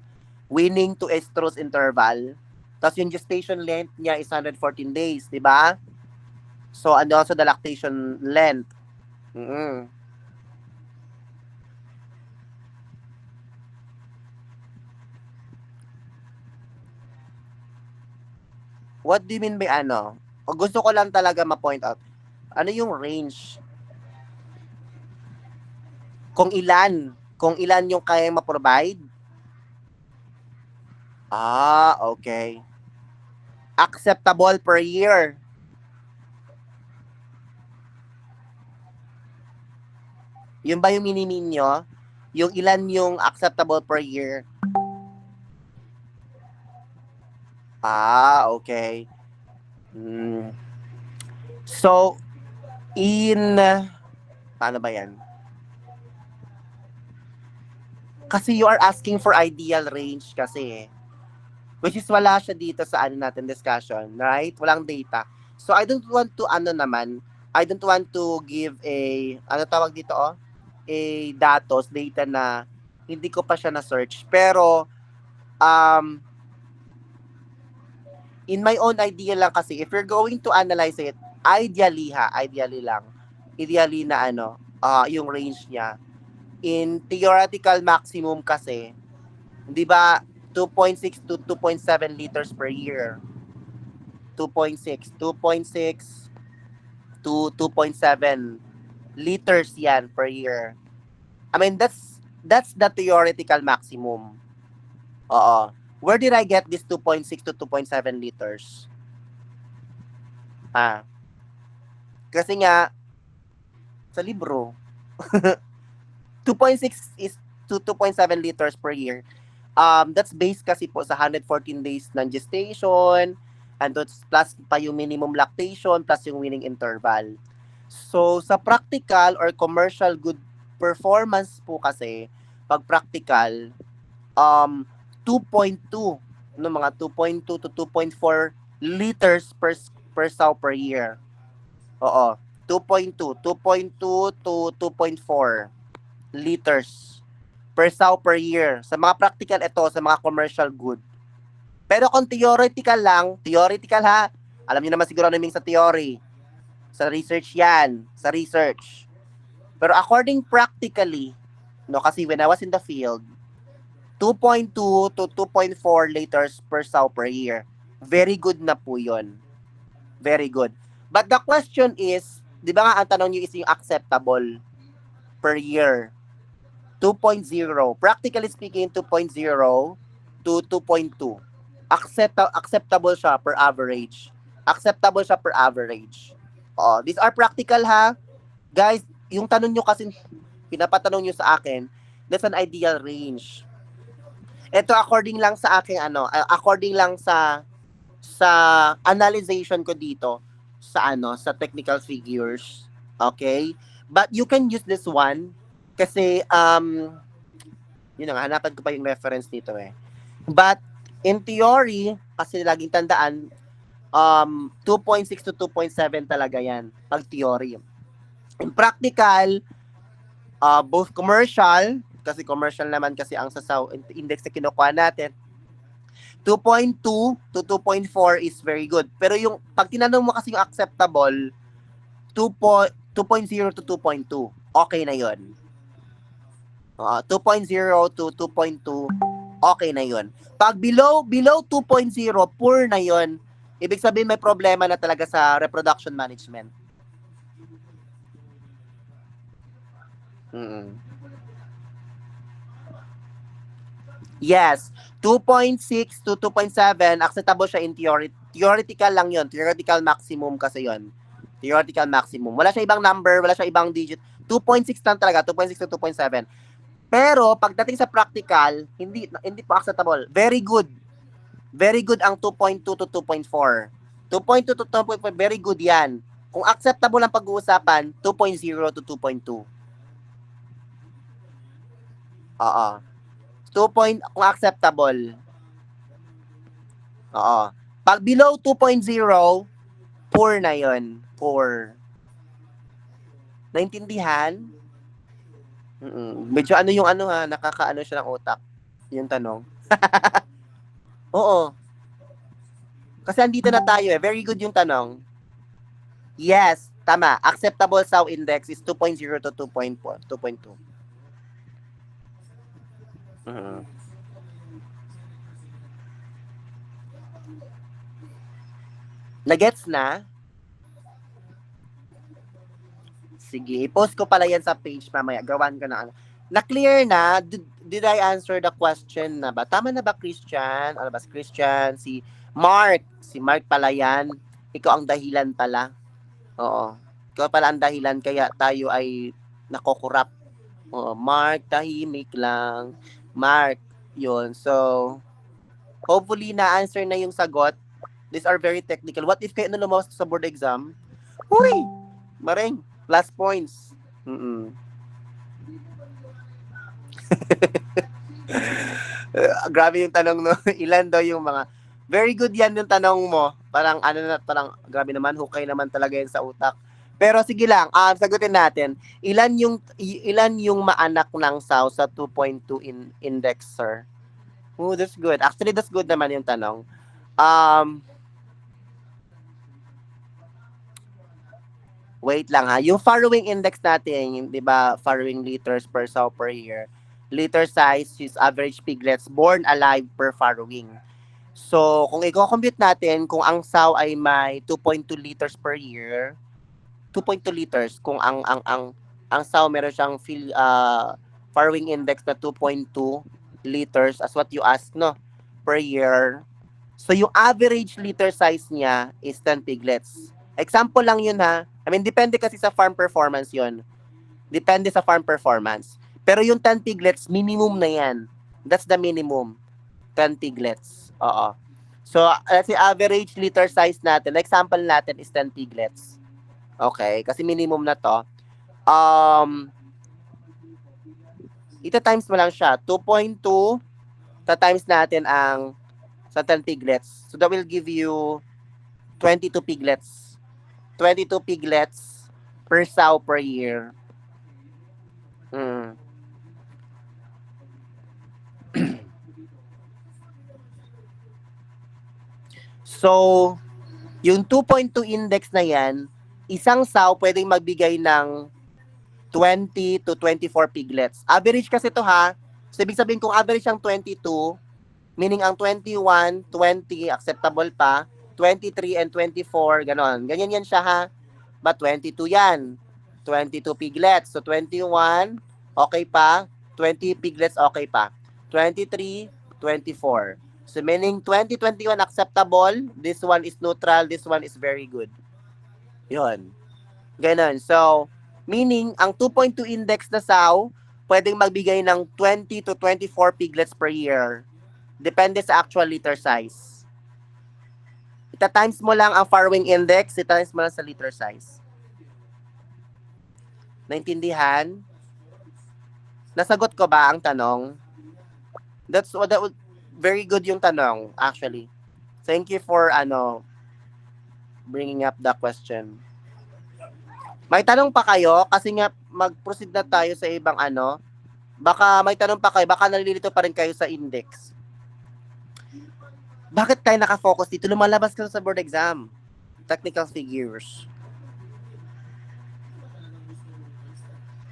to estrus interval. Tapos yung gestation length niya is 114 days, diba? So, and also the lactation length. What do you mean by ano? O gusto ko lang talaga ma-point out. Ano yung range? Kung ilan yung kayang ma-provide? Okay. Acceptable per year. Yun ba yung mini-mean nyo? Yung ilan yung acceptable per year? Okay. So, paano ba yan? Kasi you are asking for ideal range kasi which is wala siya dito sa ano natin discussion, right? Walang data. So, I don't want to, I don't want to give ano tawag dito, a data na hindi ko pa siya na-search. Pero, in my own idea lang kasi, if you're going to analyze it, ideally na yung range niya, in theoretical maximum kasi, di ba, 2.6 to 2.7 liters per year. 2.6 to 2.7 liters yan per year. I mean, that's the theoretical maximum. Oo. Where did I get this 2.6 to 2.7 liters? Kasi nga, sa libro, 2.6 is to 2.7 liters per year. That's based kasi po sa 114 days ng gestation, and that's plus pa yung minimum lactation, plus yung weaning interval. So, sa practical or commercial good performance po kasi, pag practical, 2.2, no, mga 2.2 to 2.4 liters per sow per year. Oo, 2.2 to 2.4 liters per sow per year. Sa mga practical ito, sa mga commercial good. Pero kung theoretical ha, alam niyo naman siguro naming sa theory. Sa research yan, sa research. Pero according practically, no, kasi when I was in the field, 2.2 to 2.4 liters per sow per year. Very good na po yun. Very good. But the question is, di ba nga ang tanong nyo is yung acceptable per year? 2.0. Practically speaking, 2.0 to 2.2. Acceptable siya per average. Acceptable siya per average. These are practical ha. Guys, yung tanong nyo kasi, pinapatanong nyo sa akin, that's an ideal range. Ito according lang sa aking according lang sa analyzation ko dito sa technical figures. Okay? But you can use this one kasi yun nga, hanapan ko pa yung reference dito eh. But in theory, kasi laging tandaan 2.6 to 2.7 talaga yan pag theory. In practical, both commercial, kasi commercial naman kasi ang sasaw index na kinukuha natin, 2.2 to 2.4 is very good. Pero yung, pag tinanong mo kasi yung acceptable, 2.0 to 2.2, okay na yun. 2.0 to 2.2, okay na yun. Pag below 2.0, poor na yun. Ibig sabihin may problema na talaga sa reproduction management. Yes, 2.6 to 2.7, acceptable siya in theory. Theoretical lang yun. Theoretical maximum kasi yun. Theoretical maximum. Wala siya ibang number, wala siya ibang digit. 2.6 lang talaga, 2.6 to 2.7. Pero, pagdating sa practical, hindi po acceptable. Very good. Very good ang 2.2 to 2.4. 2.2 to 2.4, very good yan. Kung acceptable ang pag-uusapan, 2.0 to 2.2. Oo. 2 kung acceptable. Oo. Pag below 2.0, poor na yon. Poor. Naintindihan? Medyo yung nakakaano siya ng utak. Yung tanong. Oo. Kasi andito na tayo eh. Very good yung tanong. Yes, tama. Acceptable sow index is 2.0 to 2.4, 2.2. Nagets na? Sige, i-post ko pala yan sa page mamaya. Gawan ko na ano. Na-clear na? Did I answer the question na ba? Tama na ba, Christian? Ano ba, si Christian? Si Mark. Si Mark pala yan. Ikaw ang dahilan pala. Oo. Ikaw pala ang dahilan kaya tayo ay nakokorap. Oo. Mark, tahimik lang. Mark, yun. So, hopefully na-answer na yung sagot. These are very technical. What if kayo na lumawas sa board exam? Huy! Maring, last points. Grabe yung tanong, no? Ilan daw yung mga... Very good yan yung tanong mo. Parang ano na, parang grabe naman, hukay naman talaga yan sa utak. Pero sige lang, sagutin natin. Ilan yung maanak ng SAO sa 2.2 index, sir? Oh, that's good. Actually, that's good naman yung tanong. Wait lang ha. Yung farrowing index natin, 'di ba, farrowing liters per sow per year. Liter size is average piglets born alive per farrowing. So, kung i-compute natin kung ang sow ay may 2.2 liters per year, 2.2 liters kung ang sow meron siyang farrowing index na 2.2 liters as what you asked, no, per year. So, yung average liter size niya is 10 piglets. Example lang yun ha. I mean, depende kasi sa farm performance yon. Depende sa farm performance. Pero yung 10 piglets, minimum na yan. That's the minimum. 10 piglets. Oo. So, let's say average liter size natin. Example natin is 10 piglets. Okay? Kasi minimum na to. Ita times mo lang siya. 2.2 ta-times natin ang sa 10 piglets. So, that will give you 22 piglets. 22 piglets per sow per year. So, yung 2.2 index na yan, isang sow pwedeng magbigay ng 20 to 24 piglets. Average kasi to ha. So, ibig sabihin kung average ang 22, meaning ang 21, 20, acceptable pa, 23 and 24, ganon. Ganyan yan siya ha. But 22 yan. 22 piglets. So, 21, okay pa. 20 piglets, okay pa. 23, 24. So, meaning 2021 acceptable. This one is neutral. This one is very good. Yun. Ganon. So, meaning, ang 2.2 index na sow, pwedeng magbigay ng 20 to 24 piglets per year. Depende sa actual liter size. Ita-times mo lang ang farrowing index, ita-times mo lang sa liter size. Naintindihan? Nasagot ko ba ang tanong? That would very good yung tanong, actually. Thank you for bringing up the question. May tanong pa kayo? Kasi nga, mag-proceed na tayo sa ibang Baka may tanong pa kayo, baka nalilito pa rin kayo sa index. Bakit tayo nakafocus dito? Lumalabas ka sa board exam. Technical figures.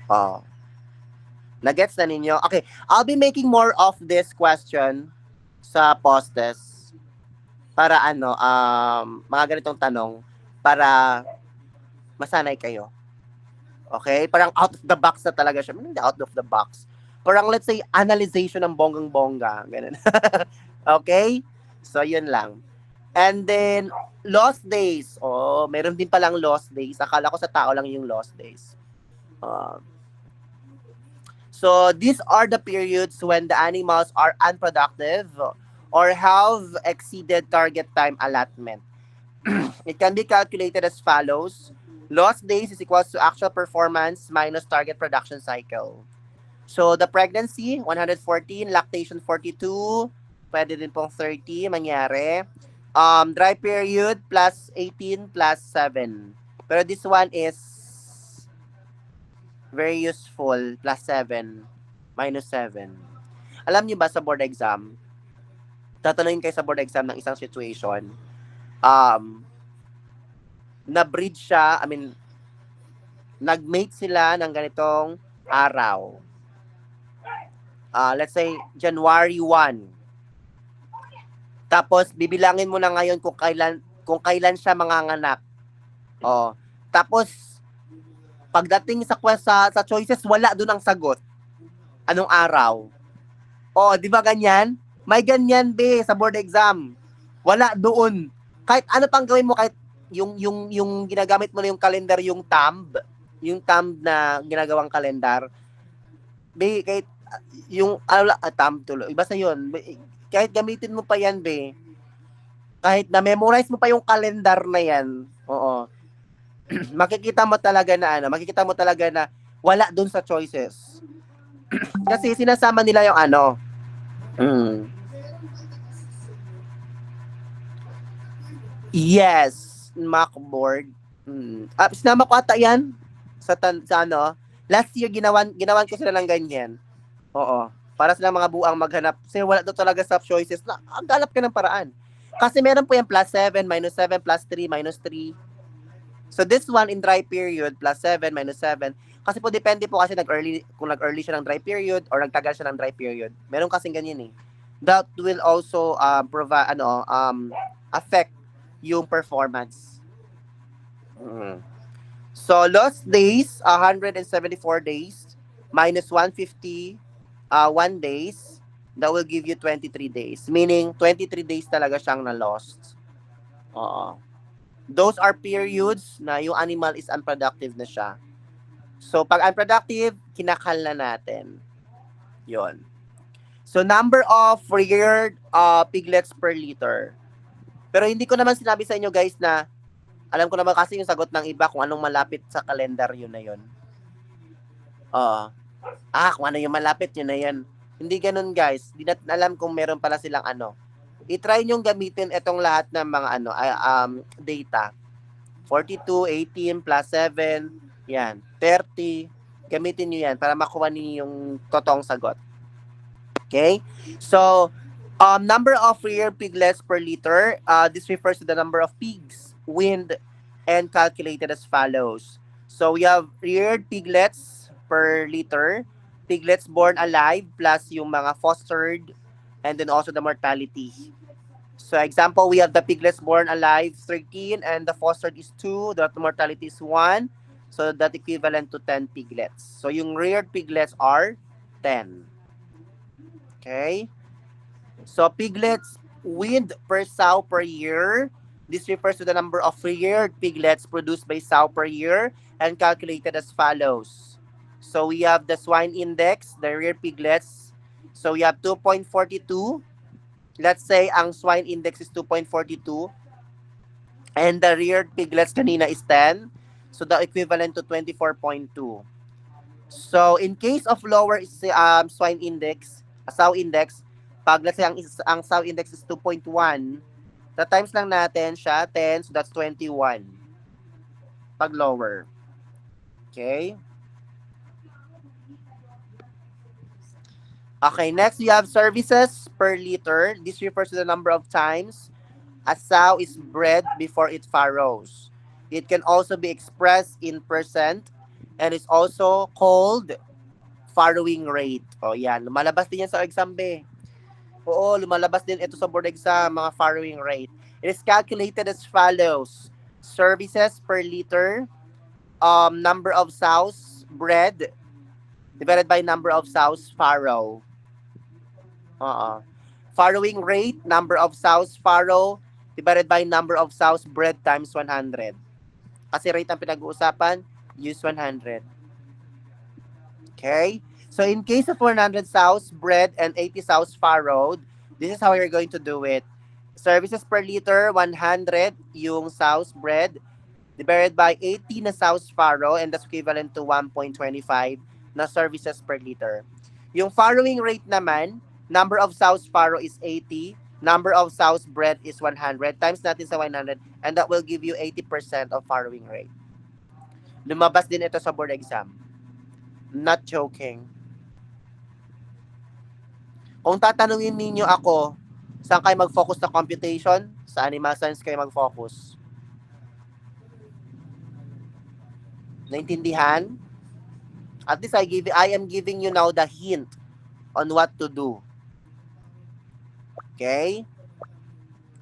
Oh. Nagets na ninyo? Okay, I'll be making more of this question sa post-test para mga ganitong tanong para masanay kayo. Okay? Parang out of the box na talaga siya. Hindi out of the box. Parang let's say analyzation ng bonggang-bongga. Ganun. Okay? So, yun lang. And then, lost days. Oh, meron din palang lost days. Akala ko sa tao lang yung lost days. So, these are the periods when the animals are unproductive or have exceeded target time allotment. It can be calculated as follows. Lost days is equals to actual performance minus target production cycle. So, the pregnancy, 114, lactation, 42, pwede din pong 30 mangyari. Dry period, plus 18, plus 7. Pero this one is very useful, plus 7, minus 7. Alam niyo ba sa board exam, tatanungin kayo sa board exam ng isang situation, na-breed siya, nag-mate sila ng ganitong araw. Let's say, January 1. Tapos, bibilangin mo na ngayon kung kung kailan siya manganganak. Oh. Tapos, pagdating sa choices, wala doon ang sagot. Anong araw? Oh, di ba ganyan? May ganyan, be, sa board exam. Wala doon. Kahit ano pang gawin mo, kahit yung ginagamit mo na yung calendar, yung thumb na ginagawang kalendar, be, kahit yung thumb tuloy, basta yun, kahit gamitin mo pa yan, be, kahit na-memorize mo pa yung calendar na yan, oo, makikita mo talaga na wala dun sa choices. Kasi sinasama nila yung yes, Macboard. Sinama ko ata yan sa last year ginawan ko sila ng ganyan. Oo. Para silang mga buang maghanap. Kasi wala doon talaga sa choices. Hanap ka ng paraan. Kasi meron po yung +7, -7, +3, -3. So this one in dry period, +7, -7. Kasi po depende po kasi kung nag-early siya ng dry period or nagtagal siya ng dry period. Meron kasing ganyan eh. That will also affect yung performance. So lost days, 174 days, -150 1 days, that will give you 23 days. Meaning, 23 days talaga siyang na-lost. Those are periods na yung animal is unproductive na siya. So, pag unproductive, kinakal na natin. Yon. So, number of reared piglets per liter. Pero hindi ko naman sinabi sa inyo guys na, alam ko naman kasi yung sagot ng iba kung anong malapit sa kalendar yun na yun. Kung ano yung malapit, yun na yan. Hindi ganun guys. Hindi natin alam kung meron pala silang I-try nyong gamitin itong lahat ng mga data. 42, 18, +7, yan. 30. Gamitin nyo yan para makuha niyo yung totoong sagot. Okay? So, number of reared piglets per liter. This refers to the number of pigs weaned and calculated as follows. So, we have reared piglets per liter, piglets born alive plus yung mga fostered, and then also the mortality. So example, we have the piglets born alive 13 and the fostered is 2, the mortality is 1. So that equivalent to 10 piglets. So yung reared piglets are 10. Okay? So piglets weaned per sow per year. This refers to the number of reared piglets produced by sow per year and calculated as follows. So we have the swine index, the reared piglets. So we have 2.42. Let's say ang swine index is 2.42. And the reared piglets kanina is 10. So the equivalent to 24.2. So in case of lower swine index, sow index, pag let's say ang sow index is 2.1, the times lang natin siya 10, so that's 21. Pag lower. Okay? Okay, next we have services per liter. This refers to the number of times a sow is bred before it farrows. It can also be expressed in percent and it's also called farrowing rate. O yan, lumalabas din yan sa exam be. Oo, lumalabas din ito sa board exam, mga farrowing rate. It is calculated as follows. Services per liter, number of sows bred divided by number of sows farrow. Farrowing rate, number of sows farrow divided by number of sows bred times 100. Kasi rate ang pinag-uusapan, use 100. Okay? So in case of 100 sows bred and 80 sows farrowed, this is how you're going to do it. Services per liter, 100 yung sows bred divided by 80 na sows farrow, and that's equivalent to 1.25 na services per liter. Yung farrowing rate naman, number of sows farrow is 80. Number of sows bred is 100. Times natin sa 100. And that will give you 80% of farrowing rate. Lumabas din ito sa board exam. Not joking. Kung tatanungin ninyo ako, saan kayo mag-focus na computation? Sa animal science kayo mag-focus. Naintindihan? At least I am giving you now the hint on what to do. Okay?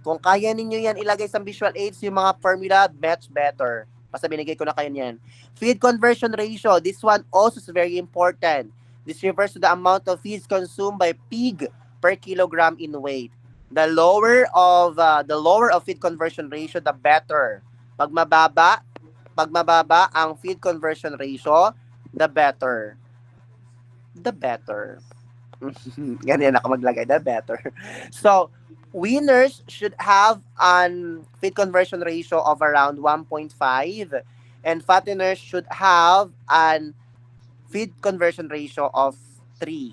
Kung kaya ninyo yan ilagay sa visual aids, yung mga formula, much better. Basta binigay ko na kayo yan. Feed conversion ratio. This one also is very important. This refers to the amount of feeds consumed by pig per kilogram in weight. The lower of feed conversion ratio, the better. Pag mababa ang feed conversion ratio, the better. The better. Ganyan ako maglagay, the better. So, winners should have an feed conversion ratio of around 1.5 and fatteners should have an feed conversion ratio of 3.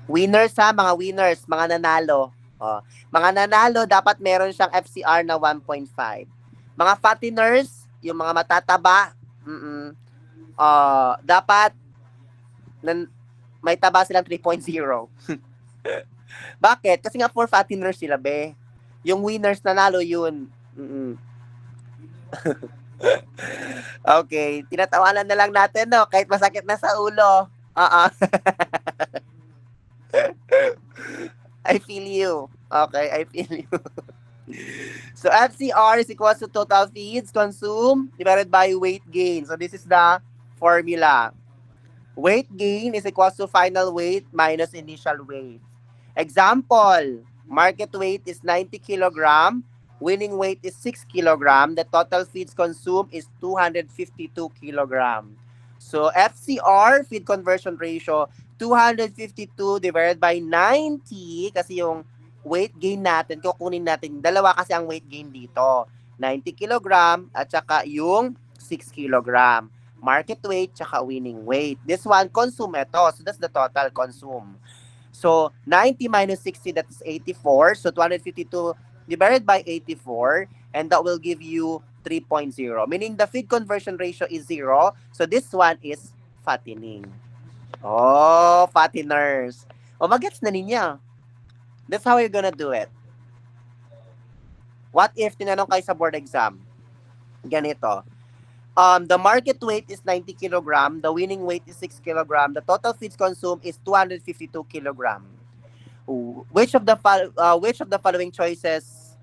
Winners ha, mga winners, mga nanalo. Mga nanalo, dapat meron siyang FCR na 1.5. Mga fatteners, yung mga matataba, dapat may taba silang 3.0. Bakit? Kasi nga 4 fatteners sila, be. Yung winners nanalo yun. Okay, tinatawanan na lang natin, no? Kahit masakit na sa ulo. I feel you. Okay, I feel you. So, FCR is equals to total feeds consumed divided by weight gain. So, this is the formula. Weight gain is equals to final weight minus initial weight. Example, market weight is 90 kilogram. Winning weight is 6 kilogram. The total feeds consumed is 252 kilogram. So, FCR, feed conversion ratio, 252 divided by 90. Kasi yung weight gain natin, kukunin natin, dalawa kasi ang weight gain dito. 90 kilogram at saka yung 6 kilogram. Market weight, tsaka winning weight. This one, consume ito. So, that's the total consume. So, 90 minus 60, that is 84. So, 252 divided by 84. And that will give you 3.0. Meaning, the feed conversion ratio is 0. So, this one is fattening. Oh, fatteners. O, magets na ninyo. That's how you're gonna do it. What if tinanong kayo sa board exam? Ganito. The market weight is 90 kilogram. The winning weight is 6 kilogram. The total feeds consumed is 252 kilogram. Which of the following choices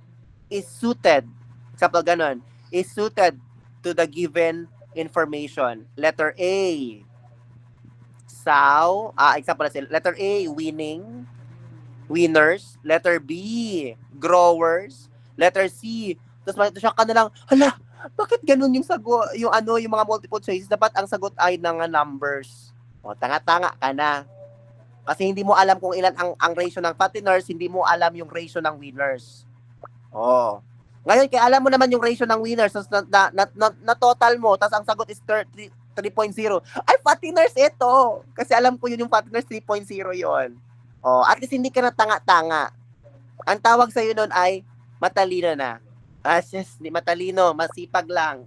is suited? Example, ganon. Is suited to the given information. Letter A, sow. Example na sila. Letter A, winners. Letter B, growers. Letter C, tapos siya ka na lang, hala, bakit ganun yung sagot, yung mga multiple choices? Dapat ang sagot ay ng numbers. O, tanga-tanga ka na. Kasi hindi mo alam kung ilan ang ratio ng fatteners, hindi mo alam yung ratio ng winners. Oh. Ngayon, kaya alam mo naman yung ratio ng winners, tapos na total mo, tapos ang sagot is 3.0. Ay, fatteners ito. Kasi alam ko yun yung fatteners, 3.0 yon. Oh, at least hindi ka na tanga-tanga. Ang tawag sa'yo nun ay matalino na. Di matalino, masipag lang.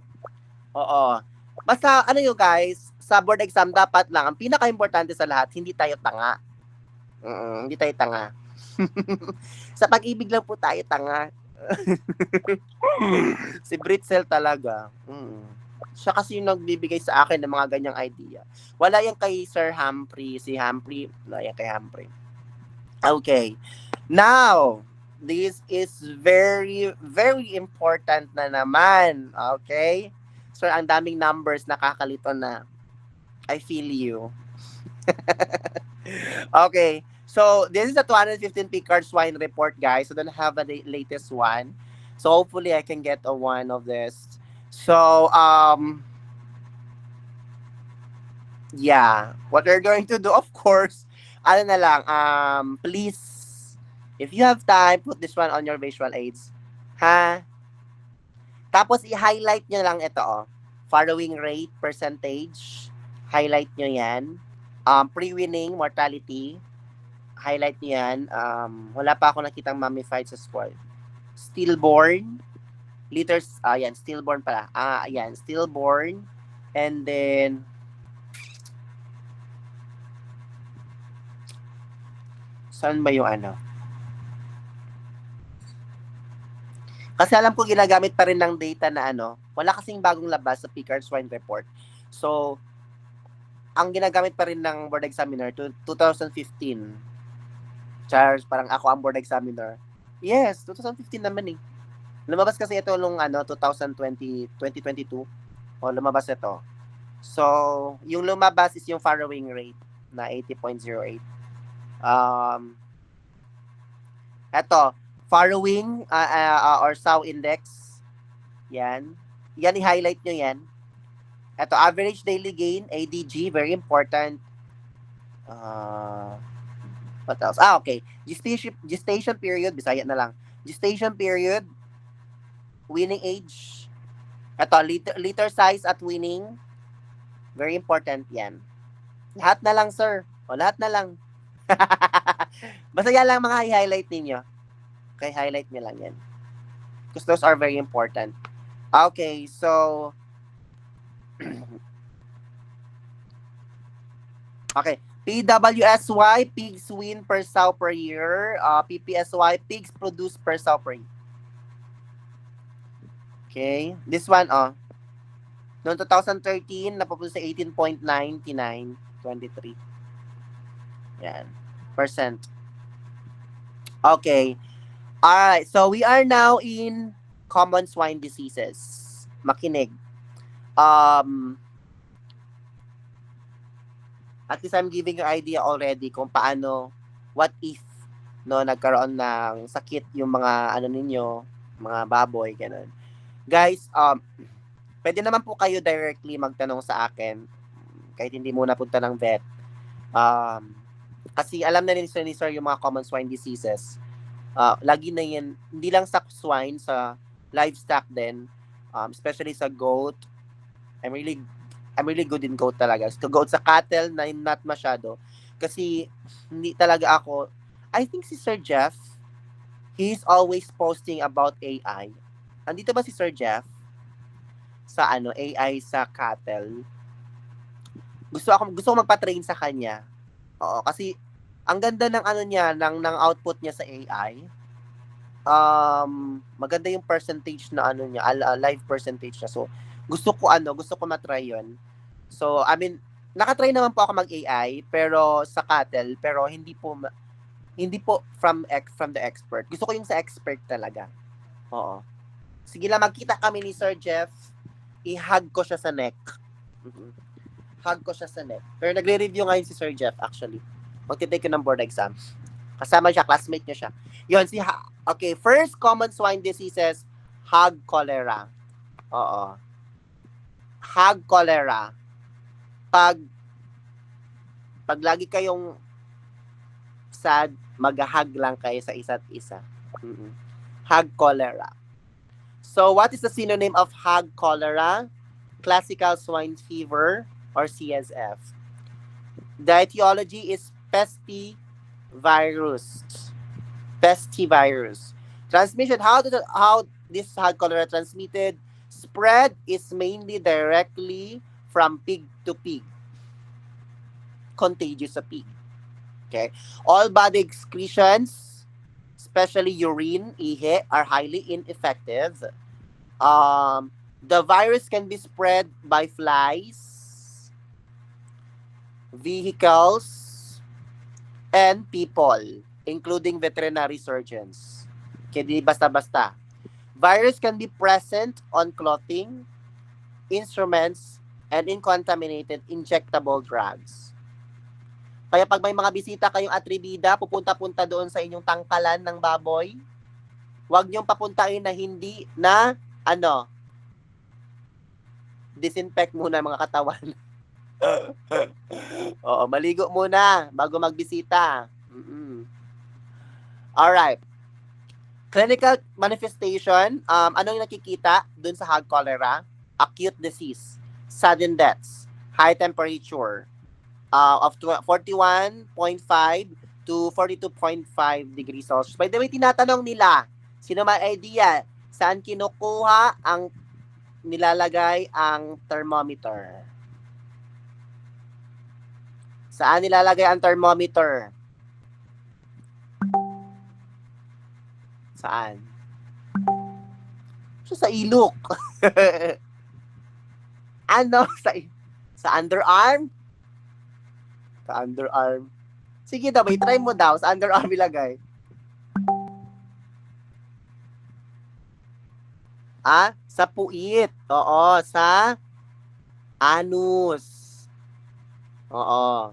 Oo. Basta, yun guys, sa board exam, dapat lang, ang pinaka-importante sa lahat, hindi tayo tanga. Hindi tayo tanga. Sa pag-ibig lang po tayo tanga. Si Britzel talaga. Siya kasi yung nagbibigay sa akin ng mga ganyang idea. Wala yan kay Sir Humphrey. Si Humphrey, wala yan kay Humphrey. Okay. Now, this is very, very important na naman. Okay? So, ang daming numbers, nakakalito na. I feel you. Okay. So, this is the 215 Picard Swine report, guys. So, don't have a latest one. So, hopefully, I can get a one of this. So, yeah. What we're going to do, of course, please, if you have time, put this one on your visual aids. Ha? Tapos, i-highlight nyo lang ito, following rate, percentage. Highlight nyo yan. Pre-winning, mortality. Highlight nyo yan. Wala pa ako nakitang mummified sa spoil. Stillborn. Liters, yan, stillborn pala. Yan, stillborn. And then, saan ba yung Kasi alam ko ginagamit pa rin ng data na wala kasing bagong labas sa Picard Swine Report. So, ang ginagamit pa rin ng board examiner 2015. Charles, parang ako ang board examiner. Yes, 2015 naman eh. Lumabas kasi ito nung 2022. O lumabas ito. So, yung lumabas is yung farrowing rate na 80.08. Ito, farrowing or sow index. Yan. Yan, i-highlight nyo yan. Ito, average daily gain, ADG, very important. What else? Okay. Gestation period, Bisaya na lang. Gestation period, winning age. Ito, liter size at winning. Very important yan. Lahat na lang, sir. O, lahat na lang. Basta yan lang mga i-highlight ninyo. Okay, highlight nyo lang yan. Because those are very important. Okay, so... okay. PWSY, pigs win per sow per year. PPSY, pigs produce per sow per year. Okay. This one, noong 2013, napapunta sa 18.9923. Yan. Percent. Okay. Alright. So, we are now in common swine diseases. Makinig. At least I'm giving you idea already kung paano, what if, no, nagkaroon ng sakit yung mga, ninyo, mga baboy, ganun. Guys, pwede naman po kayo directly magtanong sa akin, kahit hindi muna punta ng vet. Kasi alam na ni Sir yung mga common swine diseases. Lagi na yan, hindi lang sa swine, sa livestock din, especially sa goat. I'm really good in goat talaga. So, goat sa cattle, not masyado. Kasi, hindi talaga ako, I think si Sir Jeff, he's always posting about AI. Andito ba si Sir Jeff? Sa AI sa cattle. Gusto ko magpa-train sa kanya. Oo, kasi, ang ganda ng niya, ng output niya sa AI. Maganda yung percentage na niya, live percentage niya. So, gusto ko matry yun. So, I mean, nakatry naman po ako mag-AI, pero sa cattle, pero hindi po from the expert. Gusto ko yung sa expert talaga. Oo. Sige lang, magkita kami ni Sir Jeff, i-hug ko siya sa neck. Hug ko siya sa neck. Pero nagre-review ngayon si Sir Jeff, actually. Magtitake ko ng board exam. Kasama siya, classmate niya siya. Yun, okay, first common swine diseases, hog cholera. Oo. Hog cholera. Pag lagi kayong sad, mag-hug lang kayo sa isa't isa. Hog cholera. So, what is the synonym of hog cholera? Classical swine fever or CSF. The etiology is pestivirus. Transmission, how this hog cholera transmitted? Spread is mainly directly from pig to pig. Contagious sa pig. Okay. All body excretions, especially urine, ihi, are highly ineffective. The virus can be spread by flies, vehicles, and people, including veterinary surgeons. Okay, di basta-basta. Virus can be present on clothing, instruments, and in contaminated injectable drugs. Kaya pag may mga bisita kayong atribida, pupunta-punta doon sa inyong tangkalan ng baboy, huwag niyong papuntain na hindi na, disinfect muna mga katawan. Oo, maligo muna bago magbisita. Alright. Clinical manifestation, anong nakikita dun sa hog cholera? Acute disease, sudden deaths, high temperature of 41.5 to 42.5 degrees Celsius. By the way, tinatanong nila, sino may idea saan kinukuha ang nilalagay ang thermometer? Saan nilalagay ang thermometer? Saan? So, sa ilok. Sa underarm? Sa underarm. Sige daw, may try mo daw. Sa underarm ilagay. Sa puwit. Oo, sa anus. Oo.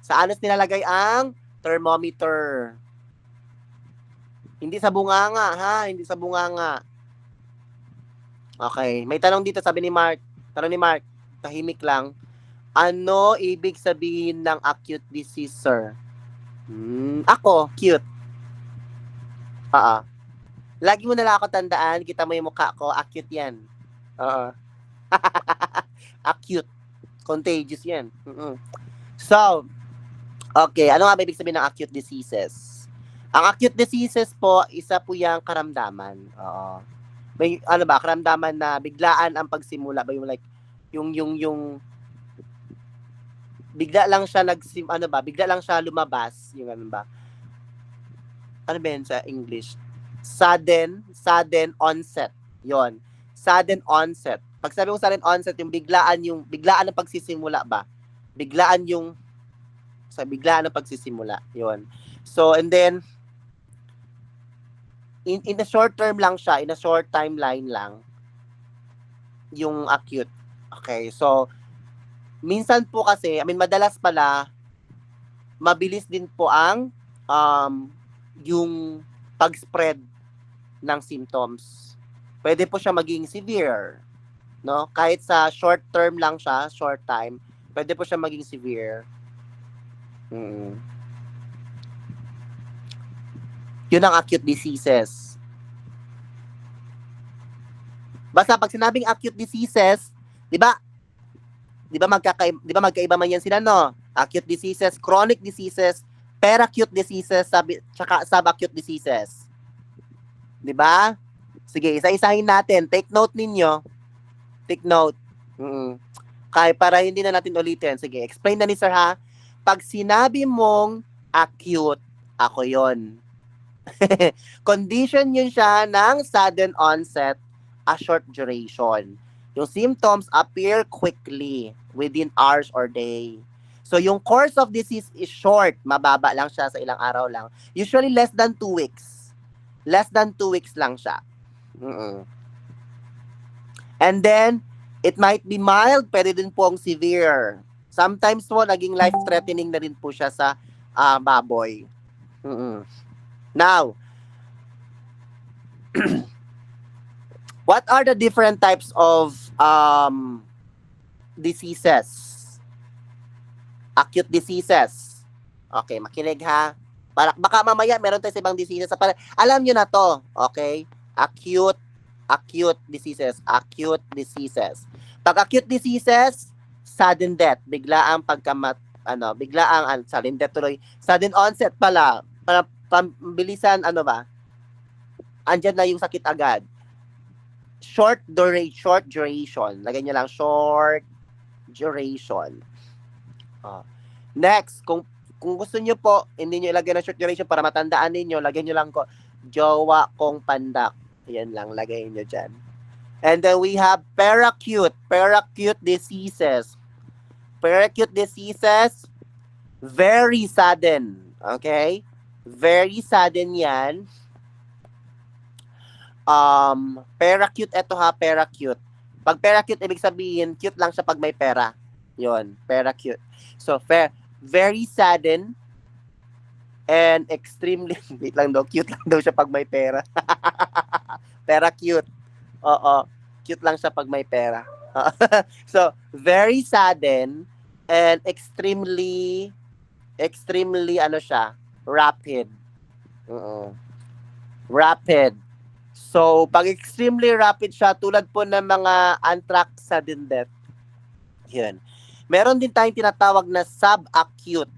Sa anus nilalagay ang thermometer. Hindi sa bunganga, ha? Hindi sa bunganga. Okay. May tanong dito, sabi ni Mark. Tanong ni Mark, tahimik lang. Ano ibig sabihin ng acute disease, sir? Ako, cute. Lagi mo na lang ako tandaan, kita mo yung mukha ko, acute yan. Acute. Contagious yan. So, okay, ano nga ba ibig sabihin ng acute diseases? Ang acute diseases po, isa po yung karamdaman. May karamdaman na biglaan ang pagsimula ba yung like yung bigla lang siya bigla lang siya lumabas, yung ba? Ano ba yun sa English? Sudden onset. Yon. Sudden onset. Pag sabi ko sudden onset, yung biglaan ang pagsisimula ba? Biglaan ang pagsisimula. Yon. So, and then in a short term lang siya, in a short timeline lang yung acute. Okay, so minsan po kasi, madalas pala mabilis din po ang yung pag-spread ng symptoms. Pwede po siya maging severe, no? Kahit sa short term lang siya, short time, pwede po siya maging severe. Yun ang acute diseases. Basta pag sinabing acute diseases, 'di ba magkaiba man yan sila, no? Acute diseases, chronic diseases, peracute diseases, tsaka subacute diseases. 'Di ba? Sige, isa-isahin natin. Take note ninyo. Take note. Kaya para hindi na natin ulitin. Sige, explain na ni Sir, ha? Pag sinabi mong acute, ako yon. Condition yun siya ng sudden onset, a short duration. Yung symptoms appear quickly, within hours or day. So yung course of disease is short, mababa lang siya, sa ilang araw lang. Usually less than 2 weeks. Less than 2 weeks lang siya. And then, it might be mild, pwede din pong severe. Sometimes po, naging life-threatening na rin po siya sa baboy. Now, what are the different types of diseases? Acute diseases. Okay, makinig, ha. Baka mamaya meron tayo sa ibang diseases. Alam nyo na to, okay? Acute diseases. Acute diseases. Pag acute diseases, sudden death. Biglaang sudden death tuloy. Sudden onset pala. Pambilisan, andyan na yung sakit agad. Short duration. Lagay nyo lang, short duration. Next, kung gusto nyo po, hindi nyo ilagay na short duration para matandaan ninyo, lagay nyo lang ko, jowa kong pandak. Yan lang, lagay nyo dyan. And then we have peracute diseases. Peracute diseases, very sudden. Okay? Very sudden yan. Peracute, eto ha, peracute. Pag peracute, ibig sabihin, cute lang siya pag may pera. Yon, peracute. So, very sudden and extremely, wait lang daw, cute lang daw siya pag may pera. Peracute. Oo, cute lang siya pag may pera. So, very sudden and extremely, rapid. Rapid. So, pag extremely rapid siya, tulad po ng mga anthrax sudden death. Yun. Meron din tayong tinatawag na subacute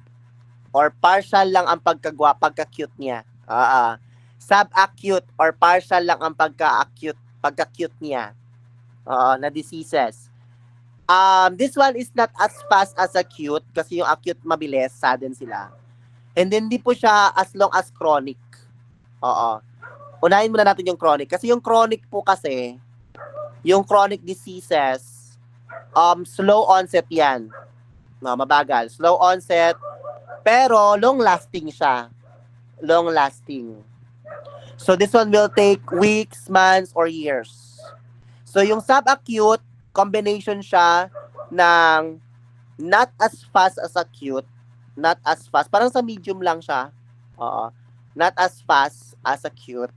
or partial lang ang pagka-cute niya. Subacute or partial lang ang pagka-cute niya. Na diseases. This one is not as fast as acute kasi yung acute mabilis, sudden sila. And then, hindi po siya as long as chronic. Unahin muna natin yung chronic. Kasi yung chronic po kasi, yung chronic diseases, slow onset yan. Mabagal. Slow onset, Pero long-lasting siya. Long-lasting. So this one will take weeks, months, or years. So yung subacute, combination siya ng not as fast as acute, not as fast, parang sa medium lang siya. Oo. Not as fast as acute.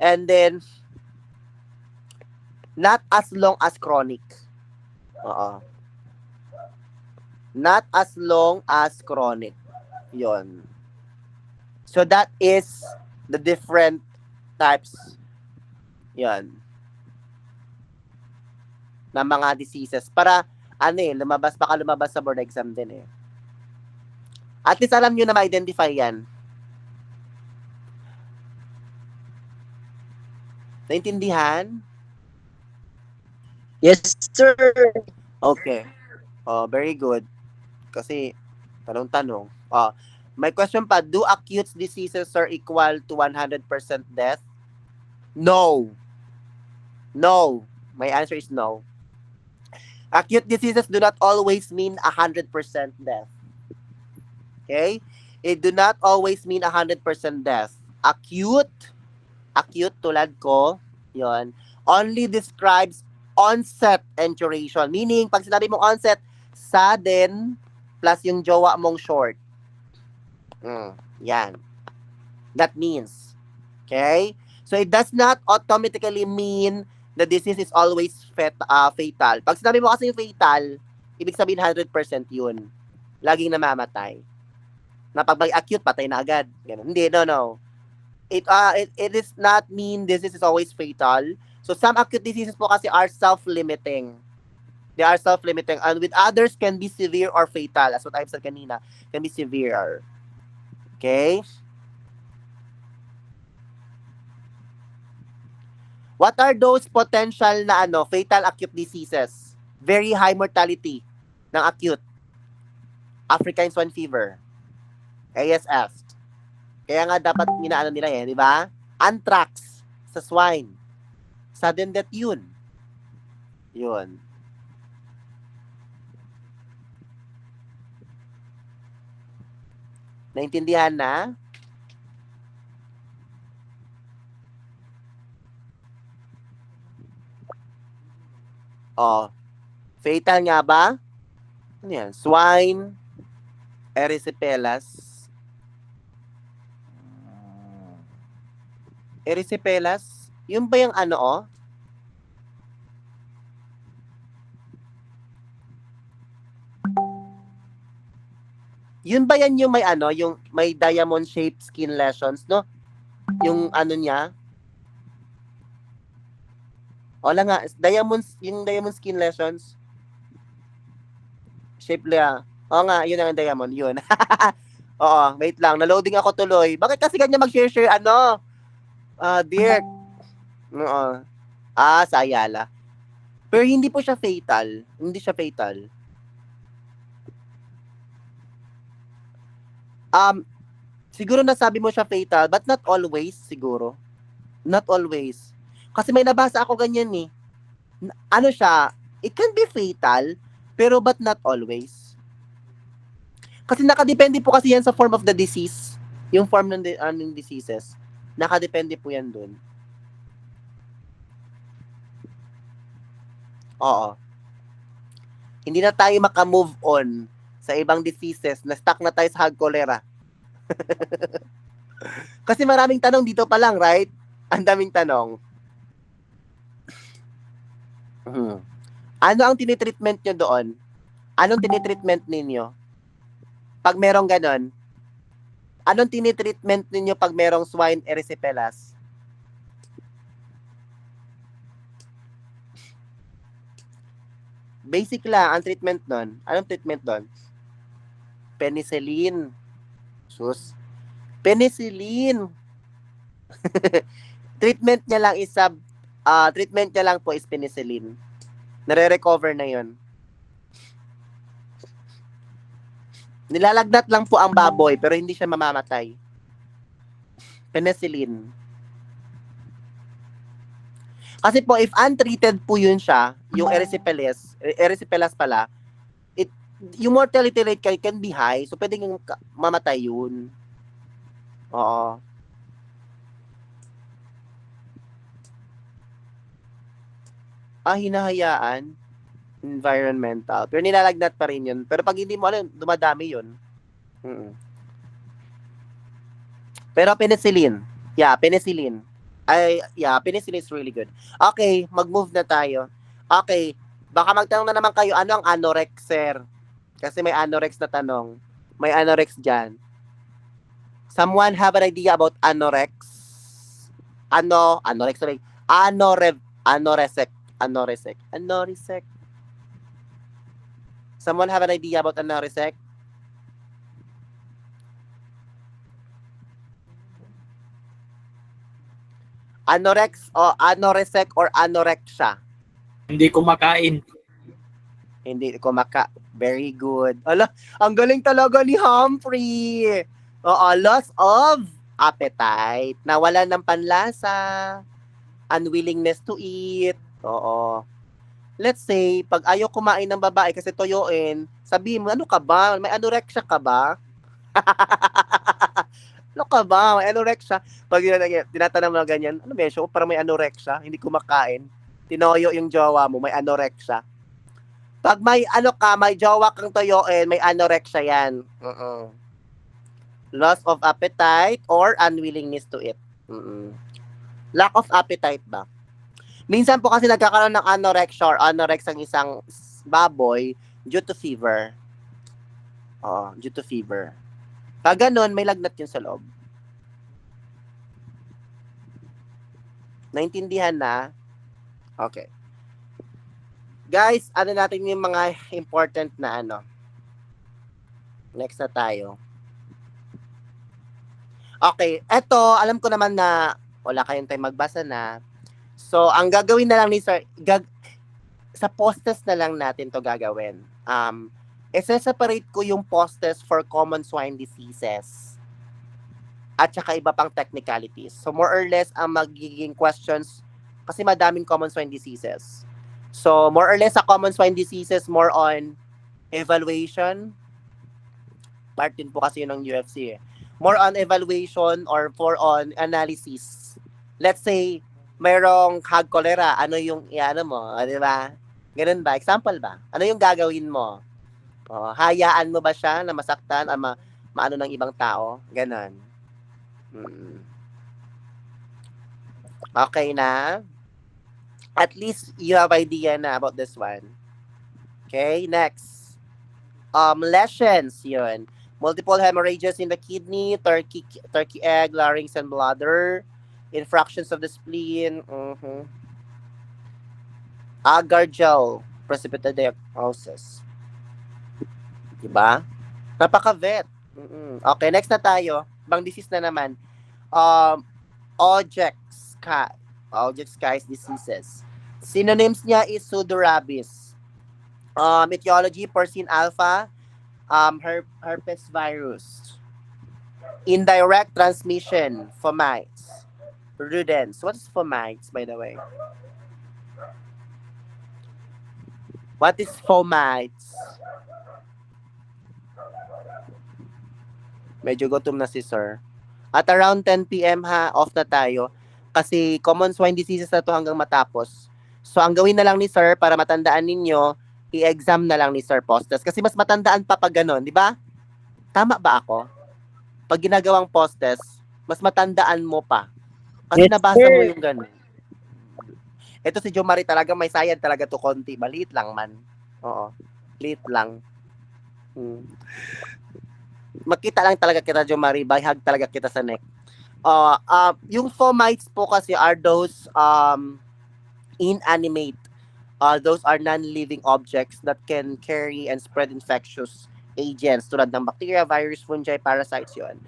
And then, not as long as chronic. Oo. Not as long as chronic. Yon. So that is the different types. Yon. Na mga diseases. Para, baka lumabas sa board exam din eh. At least alam nyo na ma-identify yan. Naintindihan? Yes, sir. Okay. Oh, very good. Kasi, tanong-tanong. Oh, may question pa, do acute diseases are equal to 100% death? No. No. My answer is no. Acute diseases do not always mean 100% death. Okay? It do not always mean 100% death. Acute tulad ko, yon, only describes onset and duration. Meaning, pag sinabi mong onset, sudden plus yung jowa mong short. Yan. That means. Okay? So, it does not automatically mean the disease is always fatal. Pag sinabi mo kasi yung fatal, ibig sabihin 100% yun. Laging namamatay. Na pag acute, patay na agad. Ganun. Hindi, no. It is not mean disease is always fatal. So some acute diseases po kasi are self-limiting. They are self-limiting. And with others can be severe or fatal. As what I've said kanina, can be severe. Okay? What are those potential na fatal acute diseases? Very high mortality ng acute. African swine fever. ASF. Kaya nga dapat minaano nila di ba? Anthrax sa swine. Sudden death yun. Yun. Naintindihan na? Oh. Fatal nga ba? Ano yan? Swine, erysipelas. Erysipelas? Yun ba yung Yun ba yan yung yung may diamond-shaped skin lesions, no? Yung niya? Wala nga, yung diamond skin lesions. Shape lang. Oo nga, yun ang diamond, yun. Oo, wait lang, na-loading ako tuloy. Bakit kasi ganyan mag-share, Dirk. Oo. Sa Ayala. Pero hindi po siya fatal. Hindi siya fatal. Siguro nasabi mo siya fatal, but not always, siguro. Not always. Kasi may nabasa ako ganyan eh. Siya, it can be fatal, pero but not always. Kasi nakadepende po kasi yan sa form of the disease. Yung form ng diseases. Nakadepende po yan dun. Oo. Hindi na tayo maka-move on sa ibang diseases. Na-stuck na tayo sa hog cholera. Kasi maraming tanong dito pa lang, right? Ang daming tanong. Ano ang tinitreatment nyo doon? Anong tinitreatment ninyo? Pag merong ganon, anong tinitreatment ninyo pag merong swine erysipelas? Basic lang ang treatment doon. Anong treatment doon? Penicillin. Sus. Penicillin. Treatment niya lang treatment niya lang po is penicillin. Nare-recover na 'yon. Nilalagnat lang po ang baboy pero hindi siya mamamatay. Penicillin. Kasi po if untreated po yun siya, yung erysipelas pala, yung mortality rate can be high. So, pwede yung mamatay yun. Oo. Hinahayaan. Environmental. Pero nilalagnat pa rin yun. Pero pag hindi mo alam, dumadami yun. Mm-mm. Pero penicillin. Yeah, penicillin. Penicillin is really good. Okay, mag-move na tayo. Okay, baka magtanong na naman kayo, ano ang anorexer? Kasi may anorex na tanong. May anorex dyan. Someone have an idea about anorex? Anorex, sorry. Anoresec. Anoresec. Someone have an idea about anoresec? Anorex o anoresec or anorexia? Hindi kumakain. Hindi Very good. Ala, ang galing talaga ni Humphrey. Oo, loss of appetite. Nawalan ng panlasa. Unwillingness to eat. Oo. Let's say, pag ayaw kumain ng babae kasi toyoin, sabihin mo, ano ka ba? May anorexia ka ba? Ano ka ba? May anorexia. Pag tinatanong mo na ganyan, ano mesyo? Parang may anorexia, hindi kumakain. Tinoyo yung jowa mo, may anorexia. Pag may may jowa kang toyoin, may anorexia yan. Loss of appetite or unwillingness to eat. Lack of appetite ba? Minsan po kasi nagkakaroon ng anorexia or anorex ang isang baboy due to fever. Due to fever. Pag ganun, may lagnat yun sa loob. Naintindihan na? Okay. Guys, ano natin yung mga important na Next na tayo. Okay, eto, alam ko naman na wala kayong time magbasa na. So, ang gagawin na lang ni Sir, sa postes na lang natin to gagawin. Isa-separate ko yung postes for common swine diseases at saka iba pang technicalities. So, more or less, ang magiging questions, kasi madaming common swine diseases. So, more or less sa common swine diseases, more on evaluation. Part din po kasi yun ng UFC. More on evaluation or for on analysis. Let's say, mayroong hog cholera. Ano yung mo? Di ba? Ganun ba? Example ba? Ano yung gagawin mo? Hayaan mo ba siya na masaktan o maano ng ibang tao? Ganun. Okay na? At least you have idea na about this one. Okay, next. Lesions, yun. Multiple hemorrhages in the kidney, turkey egg, larynx, and bladder. Infractions of the spleen. Agar gel, precipitated diagnosis. Diba? Napaka-vet. Okay, next na tayo. Bang disease na naman. Ojek-Sky's diseases. Synonyms niya is pseudorabies. Etiology, porcine alpha, herpes virus. Indirect transmission, fomites. Rodents. What is fomites, by the way? What is fomites? Medyo gutom na si Sir. At around 10 p.m. off na tayo. Kasi common swine diseases na to hanggang matapos. So, ang gawin na lang ni Sir, para matandaan ninyo, i-exam na lang ni Sir Postes. Kasi mas matandaan pa pag ganun, di ba? Tama ba ako? Pag ginagawang Postes, mas matandaan mo pa. Kasi yes, nabasa mo yung ganun. Ito si Jo Marie talaga, may sayad talaga to konti. Maliit lang man. Oo. Liit lang. Makita lang talaga kita, Jo Marie. Bayhag talaga kita sa neck. Yung fomites po kasi are those inanimate. Those are non-living objects that can carry and spread infectious agents tulad ng bacteria, virus, fungi, parasites yun.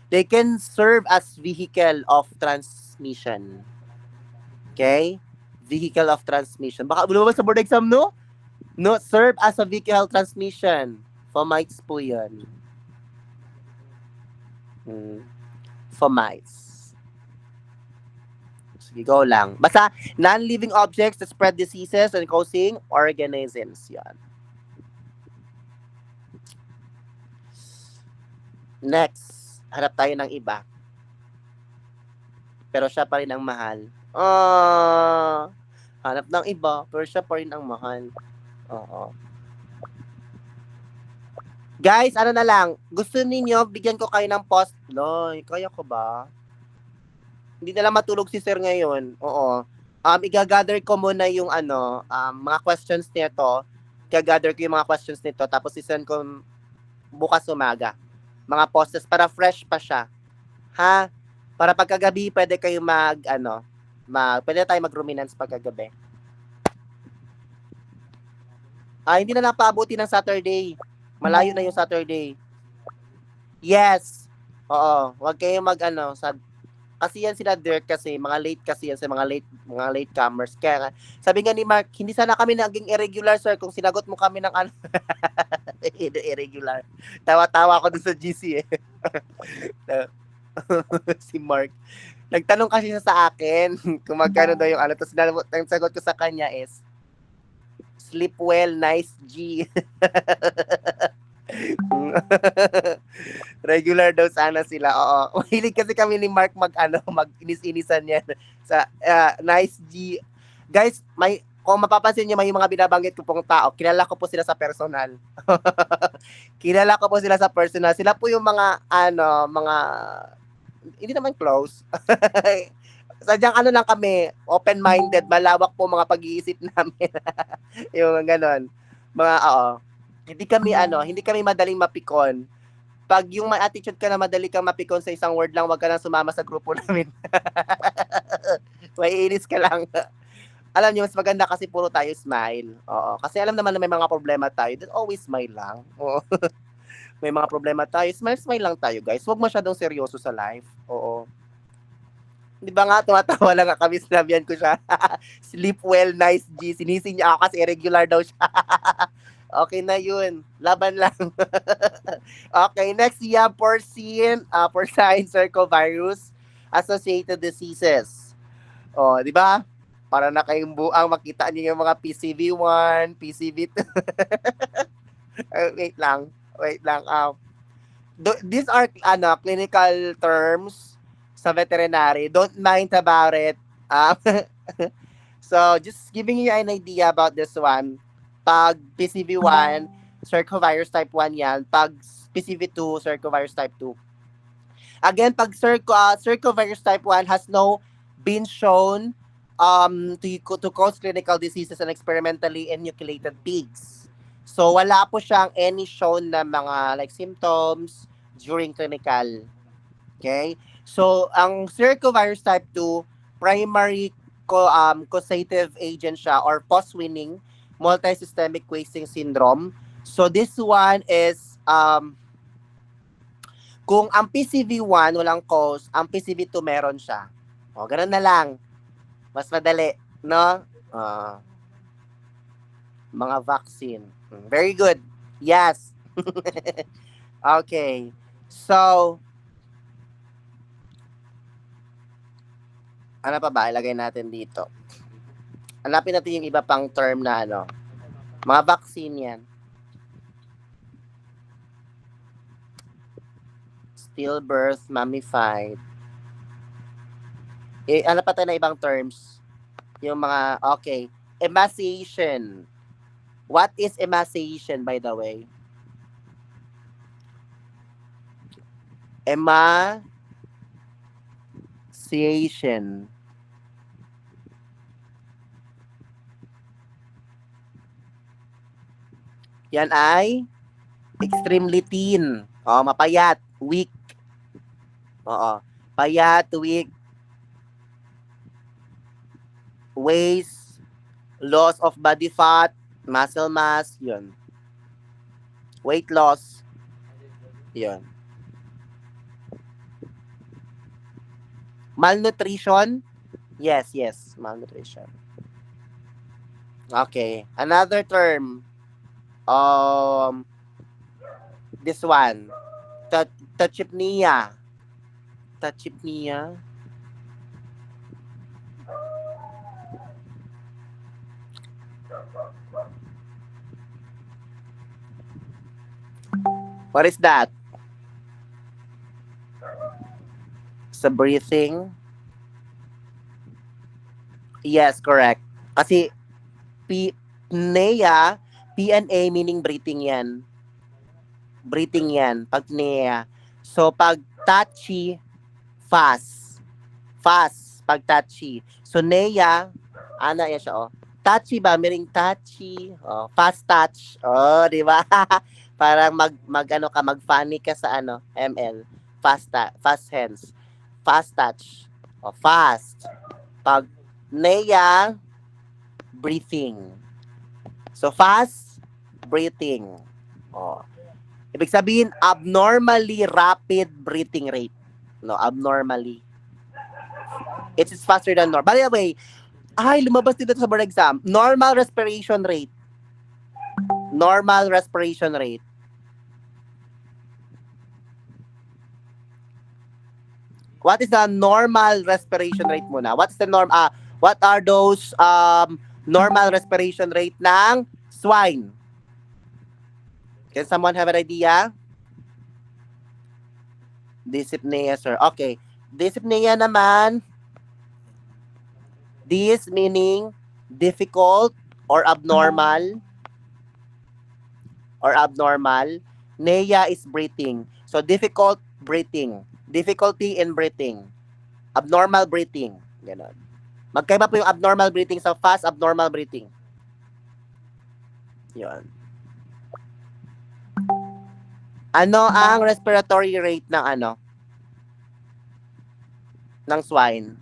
They can serve as vehicle of transmission. Okay? Vehicle of transmission. Baka lumabas sa board exam, no? No, serve as a vehicle transmission. Fomites po yun. Fomites. Sige, go lang. Basta, non-living objects that spread diseases and causing organisms. Yan. Next, hanap tayo ng iba. Pero siya pa rin ang mahal. Ah, hanap ng iba, pero siya pa rin ang mahal. Oo. Guys, ano na lang, gusto ninyo, bigyan ko kayo ng post. Loy, kaya ko ba? Hindi na lang matulog si sir ngayon. Oo. Igagather ko muna yung mga questions nito. Igagather ko yung mga questions nito. Tapos isend ko bukas umaga. Mga posts para fresh pa siya. Ha? Para pagkagabi, pwede kayo pwede tayo mag-ruminance pagkagabi. Hindi na lang paabuti ng Saturday. Malayo na yung Saturday. Yes. Oo, wag kayong kasi yan sila Dirk kasi mga late kasi yan sa mga late comers. Kaya sabi nga ni Mark, hindi sana kami naging irregular sir kung sinagot mo kami ng irregular. Tawa-tawa ako dun sa GC eh. Si Mark. Nagtanong kasi siya sa akin kung magkano daw yung tapos ang sagot ko sa kanya is sleep well, nice G. Regular daw sana sila. Oo. Mahilig kasi kami ni Mark mag-inis-inisan yan sa nice G. Guys, kung mapapansin niyo may mga binabanggit ko pong tao, kilala ko po sila sa personal. Kilala ko po sila sa personal. Sila po yung mga hindi naman close. Sadyang lang kami, open-minded, malawak po mga pag-iisip namin. Yung ganon. Hindi kami madaling mapikon. Pag yung may attitude ka na madali kang mapikon sa isang word lang, wag ka nang sumama sa grupo namin. Maiinis ka lang. Alam niyo, mas maganda kasi puro tayo smile. Oo. Kasi alam naman na may mga problema tayo. Then always smile lang. Oo. May mga problema tayo. Smile lang tayo, guys. Huwag masyadong seryoso sa life. Oo. Di ba nga, tumatawa lang nga kami, sinabihan ko siya. Sleep well, nice G. Sinising niya ako kasi irregular daw siya. Okay na yun. Laban lang. Okay, next we have porcine circovirus associated diseases. Oh, di ba? Para na kayong buang makita niyo yung mga PCV1, PCV2. Wait lang. These are clinical terms sa veterinary. Don't mind about it. So, just giving you an idea about this one. Pag PCV1, circovirus type 1 yan. Pag PCV2, circovirus type 2. Again, pag circovirus type 1 has been shown to cause clinical diseases in experimentally inoculated pigs. So, wala po siyang any shown na mga symptoms during clinical. Okay? So, ang circovirus type 2, primary causative agent siya or post-winning multisystemic wasting syndrome. So, this one is kung ang PCV1 walang cause, ang PCV2 meron siya. O, ganun na lang. Mas madali, no? Mga vaccine. Very good. Yes. Okay. So, ano pa ba? Ilagay natin dito. Hanapin natin yung iba pang term na mga vaccine yan. Stillbirth, mummified. Ano pa tayo na ibang terms? Yung mga, okay. Emaciation. What is emaciation, by the way? Emaciation. Yan ay extremely thin. Mapayat, weak. Oo. Payat, weak. Waste, loss of body fat, muscle mass, yun. Weight loss, yun. Malnutrition, yes, malnutrition. Okay, another term, this one, tachypnea. Tachypnea. What is that? sa breathing. Yes, correct. Kasi pnea, PNA meaning breathing yan. Breathing yan, pag pnea. So, pag touchy, fast. Fast, pag touchy. So, nea, yan siya, oh. Touchy ba? Meaning touchy. Oh, fast touch. Oh, di ba? Parang mag-funny ka sa ML. Fast hands. Fast touch. Oh, fast. Pag nea, breathing. So, fast, breathing. Oh. Ibig sabihin, abnormally rapid breathing rate. No, abnormally. It's faster than normal. By the way, lumabas dito sa board exam. Normal respiration rate. Normal respiration rate. What is the normal respiration rate muna? What are those normal respiration rate ng swine? Can someone have an idea? Dyspnea, sir. Okay. Dyspnea naman. This meaning difficult or abnormal. Nea is breathing. So, difficult breathing. Difficulty in breathing. Abnormal breathing. Ganon. Magkaiba po yung abnormal breathing sa fast abnormal breathing. Yun. Ano ang respiratory rate ng ng swine?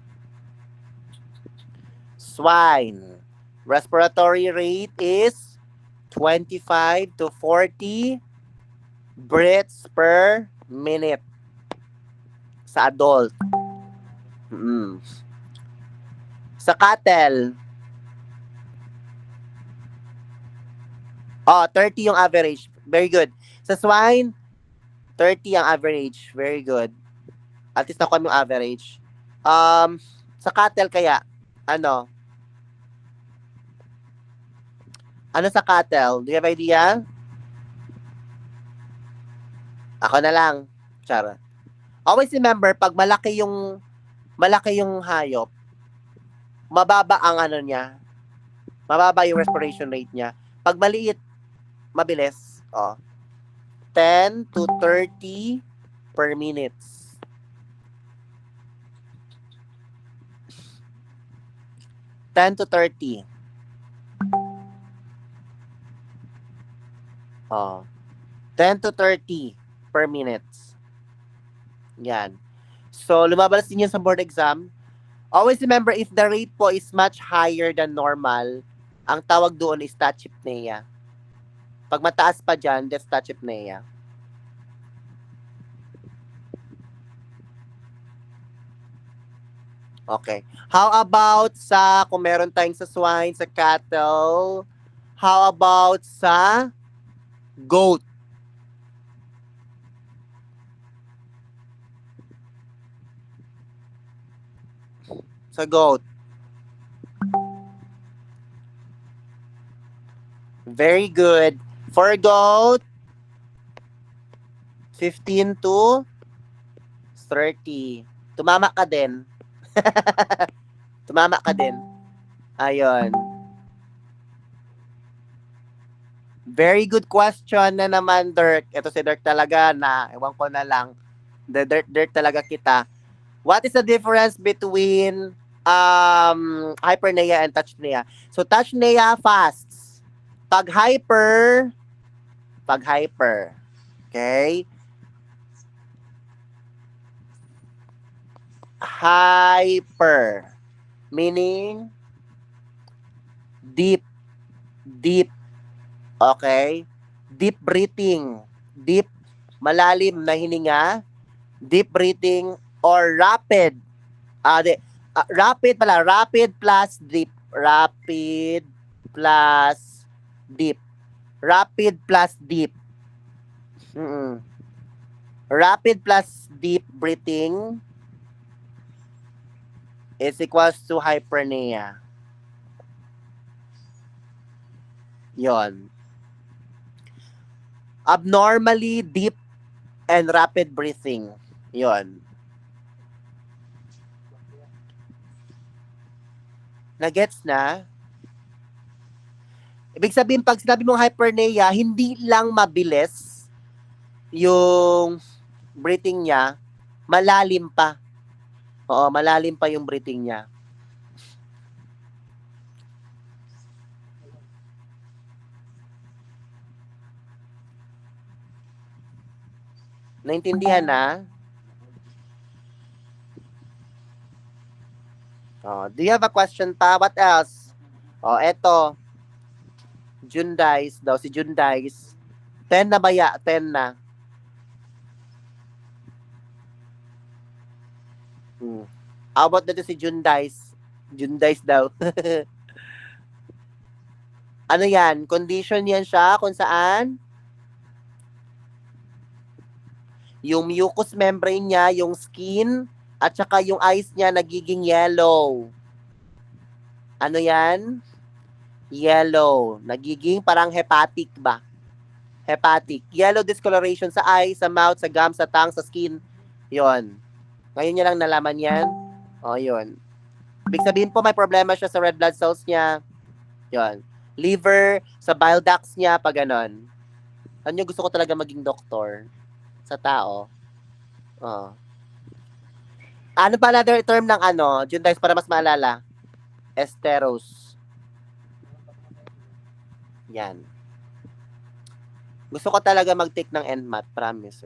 Swine. Respiratory rate is 25 to 40 breaths per minute sa adult. Sa cattle, 30 yung average. Very good. Sa swine, 30 ang average. Very good. At least nakuha yung average. Sa cattle kaya, ano sa cattle? Do you have idea? Ako na lang. Chara. Always remember, pag malaki yung hayop, mababa ang niya. Mababa yung respiration rate niya. Pag maliit, mabilis. 10 to 30 per minute. $10 to 30. 10 to 30 per minute. Yan. So, lumabas din yun sa board exam. Always remember, if the rate po is much higher than normal, ang tawag doon is tachypnea. Pag mataas pa dyan, that's tachypnea. Okay. How about kung meron tayong sa swine, sa cattle, how about sa goat? Sa goat. Very good. For goat, 15 to 30. Tumama ka din. Tumama ka din. Ayun. Very good question na naman, Dirk. Ito si Dirk talaga na, ewan ko na lang. Dirk talaga kita. What is the difference between hypernea and tachypnea? So, tachypnea fasts. Pag hyper, okay? Hyper, meaning deep, okay? Deep breathing, deep, malalim na hininga, deep breathing, or rapid, rapid plus deep, rapid plus deep breathing is equals to hypernea. Yon. Abnormally deep and rapid breathing. Yon. Nagets na? Ibig sabihin, pag sinabi mong hypernea, hindi lang mabilis yung breathing niya, malalim pa. Oo, malalim pa yung breathing niya. Naintindihan na? Oh, do you have a question pa? What else? Oh, eto. Jundice daw, si Jundice. 10 na ba ya? 10 na. How about dito si Jundice? Jundice daw. Ano yan? Condition yan siya kung saan? Yung mucous membrane niya, yung skin, at saka yung eyes niya nagiging yellow. Ano yan? Yellow. Nagiging parang hepatic ba? Hepatic. Yellow discoloration sa eyes, sa mouth, sa gums, sa tongue, sa skin. Yon. Ngayon niya lang nalaman yan. O, yun. Ibig sabihin po, may problema siya sa red blood cells niya. Yon. Liver, sa bile ducts niya, pag ganon. Ano yung gusto ko talaga maging doktor sa tao? Oh. Ano pa another term ng ano, Jundice, para mas maalala? Esteros. Yan. Gusto ko talaga mag-take ng NMAT, promise.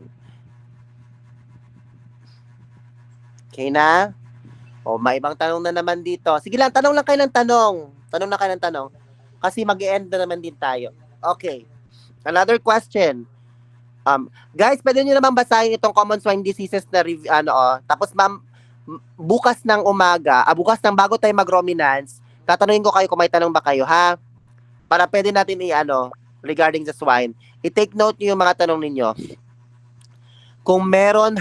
Okay na? O, may ibang tanong na naman dito. Sige lang, tanong lang kayo ng tanong. Tanong na kayo ng tanong. Kasi mag-e-end na naman din tayo. Okay. Another question. Guys, pwede nyo naman basahin itong common swine diseases na tapos ma'am, bukas ng umaga, bukas ng bago tayo mag-ruminants, tatanungin ko kayo kung may tanong ba kayo, ha? Para pwede natin regarding sa swine. I-take note nyo yung mga tanong ninyo. Kung meron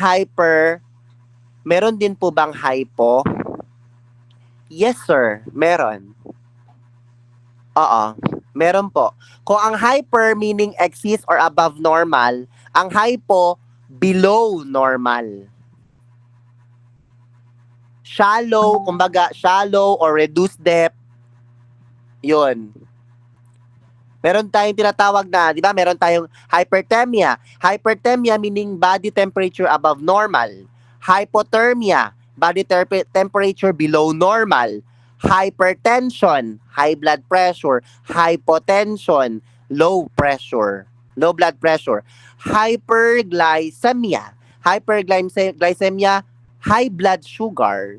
meron din po bang hypo? Yes, sir. Meron. Oo. Meron po. Kung ang hyper meaning exceeds or above normal, ang hypo below normal. Shallow, kumbaga shallow or reduced depth. 'Yun. Meron tayong tinatawag na, 'di ba? Meron tayong hyperthermia. Hyperthermia meaning body temperature above normal. Hypothermia, body temperature below normal. Hypertension, high blood pressure. Hypotension, low blood pressure. Hyperglycemia, high blood sugar.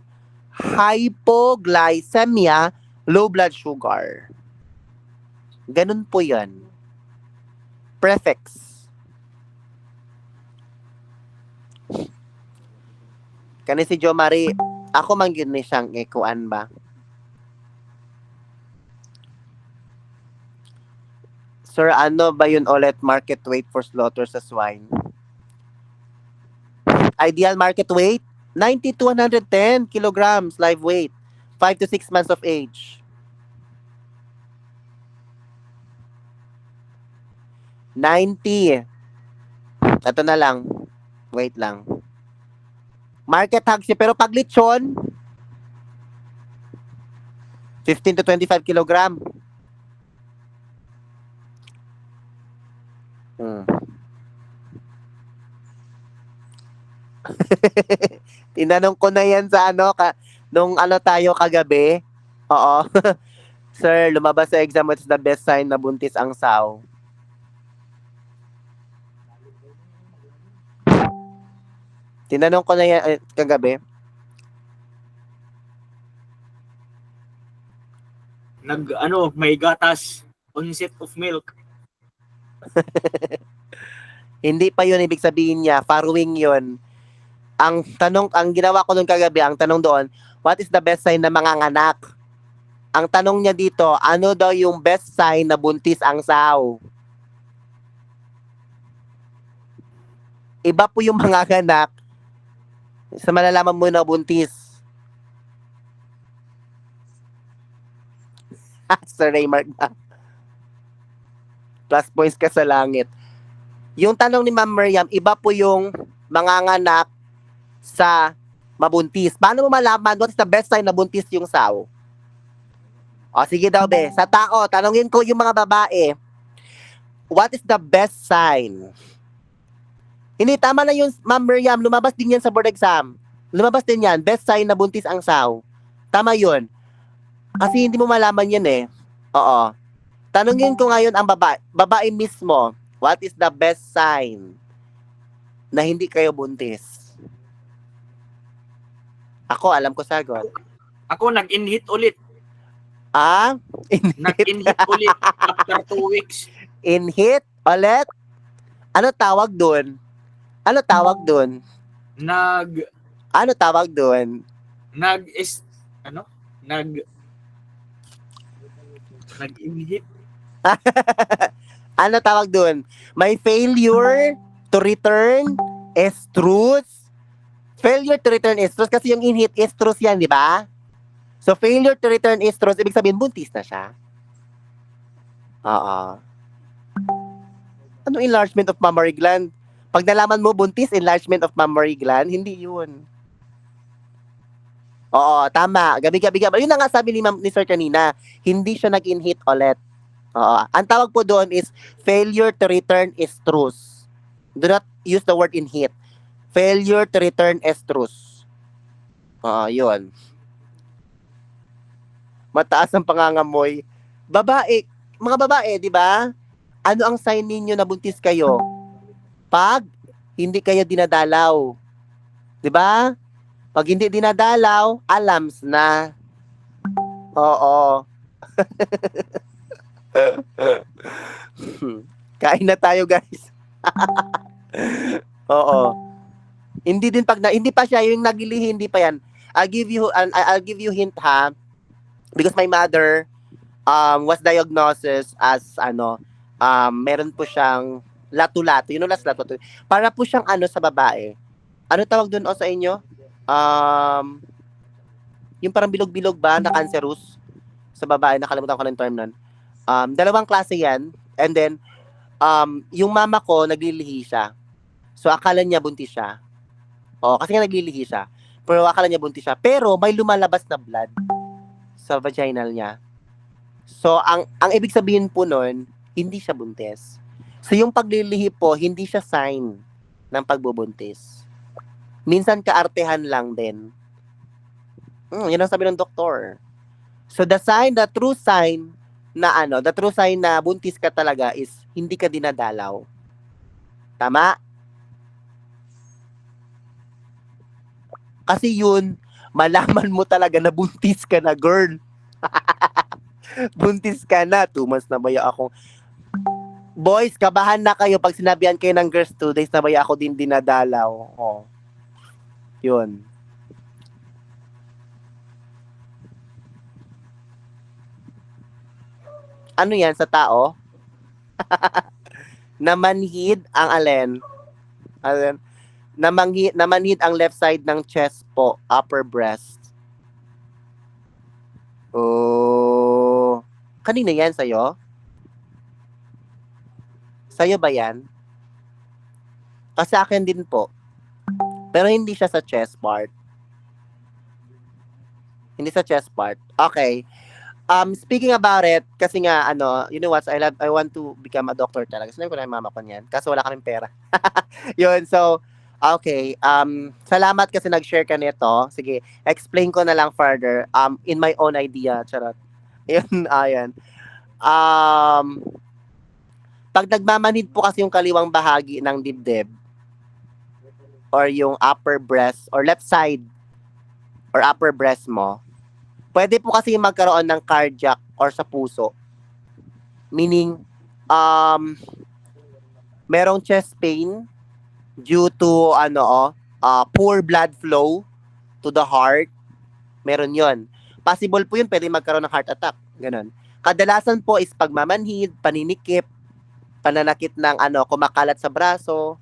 Hypoglycemia, low blood sugar. Ganun po yan. Prefix. Kani si Jo Marie, ako man yun ni siyang ikuan ba? Sir, ano ba yun ulit market weight for slaughter sa swine? Ideal market weight? 90 to 110 kilograms live weight. 5 to 6 months of age. 90. Ito na lang. Wait lang. Market hog siya. Pero pag lechon, 15 to 25 kilogram. Tinanong ko na yan sa nung tayo kagabi. Oo. Sir, lumabas sa exam, what's the best sign na buntis ang sow? Tinanong ko na yan kagabi. May gatas, onset of milk. Hindi pa yun ibig sabihin niya, farrowing yun. Ang ginawa ko nung kagabi, ang tanong doon, what is the best sign na manganganak? Ang tanong niya dito, ano daw yung best sign na buntis ang sow? Iba po yung manganganak sa malalaman mo na buntis. Sir Raymark na. Plus points ka sa langit. Yung tanong ni Ma'am Miriam, iba po yung manganganak sa mabuntis. Paano mo malaman what is the best sign na buntis yung sow? O, sige daw, be. Sa tao, tanungin ko yung mga babae, what is the best sign? Hindi, tama na yung Ma'am Miriam. Lumabas din yan sa board exam. Lumabas din yan. Best sign na buntis ang saw. Tama yun. Kasi hindi mo malaman yun eh. Oo. Tanungin ko ngayon ang babae mismo, what is the best sign na hindi kayo buntis? Ako, alam ko sagot. Ako, nag-inhit ulit. Ah? Nag-inhit ulit after 2 weeks. In-hit? Ulit? Ano tawag dun? Ano tawag dun? Ano tawag dun? Nag-inhit. Ano tawag dun? May failure to return estrus. Failure to return estrus kasi yung in-hit estrus yan, di ba? So, failure to return estrus, ibig sabihin, buntis na siya. Oo. Ano enlargement of mammary gland? Pag nalaman mo, buntis, enlargement of mammary gland, hindi yun. Oo, tama. Gabi-gabi. Yun na nga sabi ni Sir kanina, hindi siya nag-in-hit ulit. Oo. Ang tawag po doon is failure to return estrus. Do not use the word in-hit. Failure to return estrus. Oo, yun. Mataas ang pangangamoy. Mga babae, di ba? Ano ang sign ninyo na buntis kayo? Pag hindi kayo dinadalaw. Di ba? Pag hindi dinadalaw, alams na. Oo. Kain na tayo, guys. Oo. Hindi pa siya yung nagilihi, hindi pa yan. I'll give you hint ha. Because my mother was diagnosed as meron po siyang lato-lato. You know, lato-lato. Para po siyang sa babae. Ano tawag doon sa inyo? Yung parang bilog-bilog ba na cancerous sa babae, nakalimutan ko ng term nun. Dalawang klase yan. And then, yung mama ko, naglilihi siya. So, akala niya buntis siya. Kasi nga naglilihi siya. Pero akala niya buntis siya. Pero, may lumalabas na blood sa vaginal niya. So, ang ibig sabihin po nun, hindi siya buntis. So, yung paglilihi po, hindi siya sign ng pagbubuntis. Minsan, kaartehan lang din. Yun ang sabi ng doktor. So, the true sign na buntis ka talaga is hindi ka dinadalaw. Tama? Kasi yun, malaman mo talaga na buntis ka na, girl. Buntis ka na. 2 months na baya ako. Boys, kabahan na kayo pag sinabihan kayo ng girls 2 days na baya ako din dinadalaw. Yun. Ano yan sa tao? Namanhid ang alin? Namanhid ang left side ng chest po, upper breast. Kanina yan sa'yo? Sa'yo ba yan? Kasi akin din po. Pero hindi siya sa chest part. Hindi sa chest part. Okay. Speaking about it, kasi nga, you know what, I want to become a doctor talaga. Sinabi ko na yung mama ko niyan. Kaso wala kaming pera. Yun, so, okay. Salamat kasi nag-share ka nito. Sige, explain ko na lang further. In my own idea, charot. Yun, ayan. Pag nagmamanhid po kasi yung kaliwang bahagi ng dibdib, or yung upper breast, or left side, or upper breast mo, pwede po kasi magkaroon ng cardiac or sa puso. Meaning, merong chest pain due to poor blood flow to the heart. Meron yon. Possible po yun, pwede magkaroon ng heart attack. Ganon. Kadalasan po is pagmamanhid, paninikip, pananakit ng kumakalat sa braso,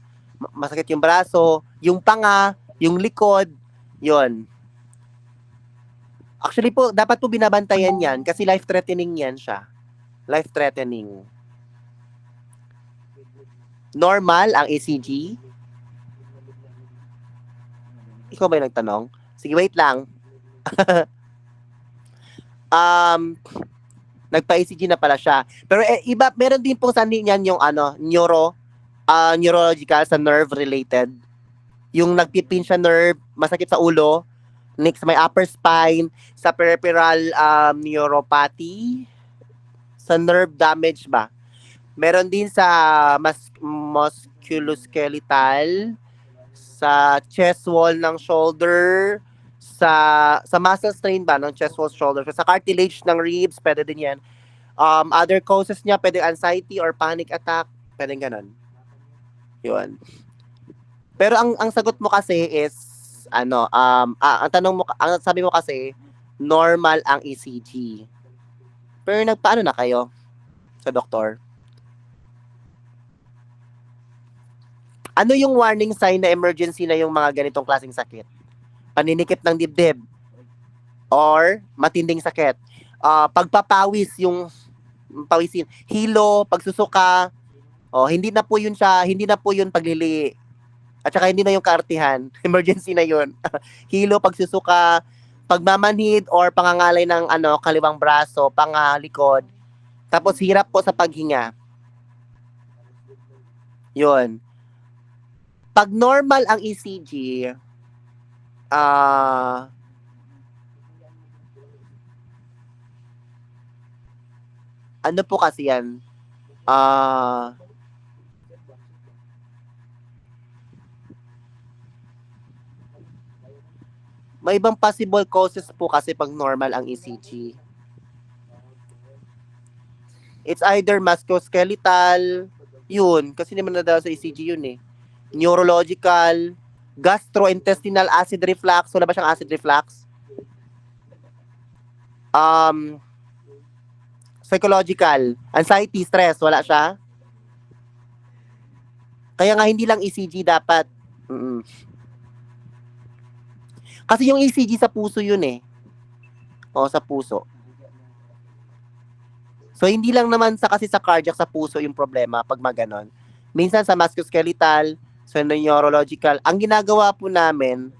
masakit yung braso, yung panga, yung likod, yon. Actually po, dapat po binabantayan yan kasi life-threatening yan siya. Life-threatening. Normal ang ECG. Ikaw ba yung nagtanong? Sige, wait lang. Nagpa-ECG na pala siya. Pero iba, meron din pong sandi niyan yung neurological sa nerve related. Yung nagpipin siya nerve, masakit sa ulo, next may upper spine, sa peripheral neuropathy, sa nerve damage ba. Meron din sa musculoskeletal, sa chest wall ng shoulder, sa muscle strain ba ng chest wall shoulder, sa cartilage ng ribs, pwede din yan. Other causes niya, pwede anxiety or panic attack, pwede ganun. Yun. Pero ang sagot mo kasi is ang tanong mo, ang sabi mo kasi normal ang ECG. Pero nagpaano na kayo sa doktor? Ano yung warning sign na emergency na yung mga ganitong klaseng sakit? Paninikip ng dibdib or matinding sakit. Pagpapawis, yung pawisin, hilo, pagsusuka, hindi na po yun paglili. At saka hindi na yung kaartihan. Emergency na yun. Hilo, pagsusuka, pagmamanhid or pangangalay ng kaliwang braso, pangalikod. Tapos hirap po sa paghinga. Yun. Pag normal ang ECG, ano po kasi yan? May ibang possible causes po kasi pag normal ang ECG. It's either musculoskeletal, yun, kasi naman nadala sa ECG yun eh. Neurological, gastrointestinal acid reflux, wala ba siyang acid reflux? Psychological, anxiety, stress, wala siya? Kaya nga hindi lang ECG dapat. Kasi yung ECG sa puso yun eh. Sa puso. So hindi lang naman kasi sa cardiac, sa puso yung problema pag maganon. Minsan sa musculoskeletal, sa neurological, ang ginagawa po namin,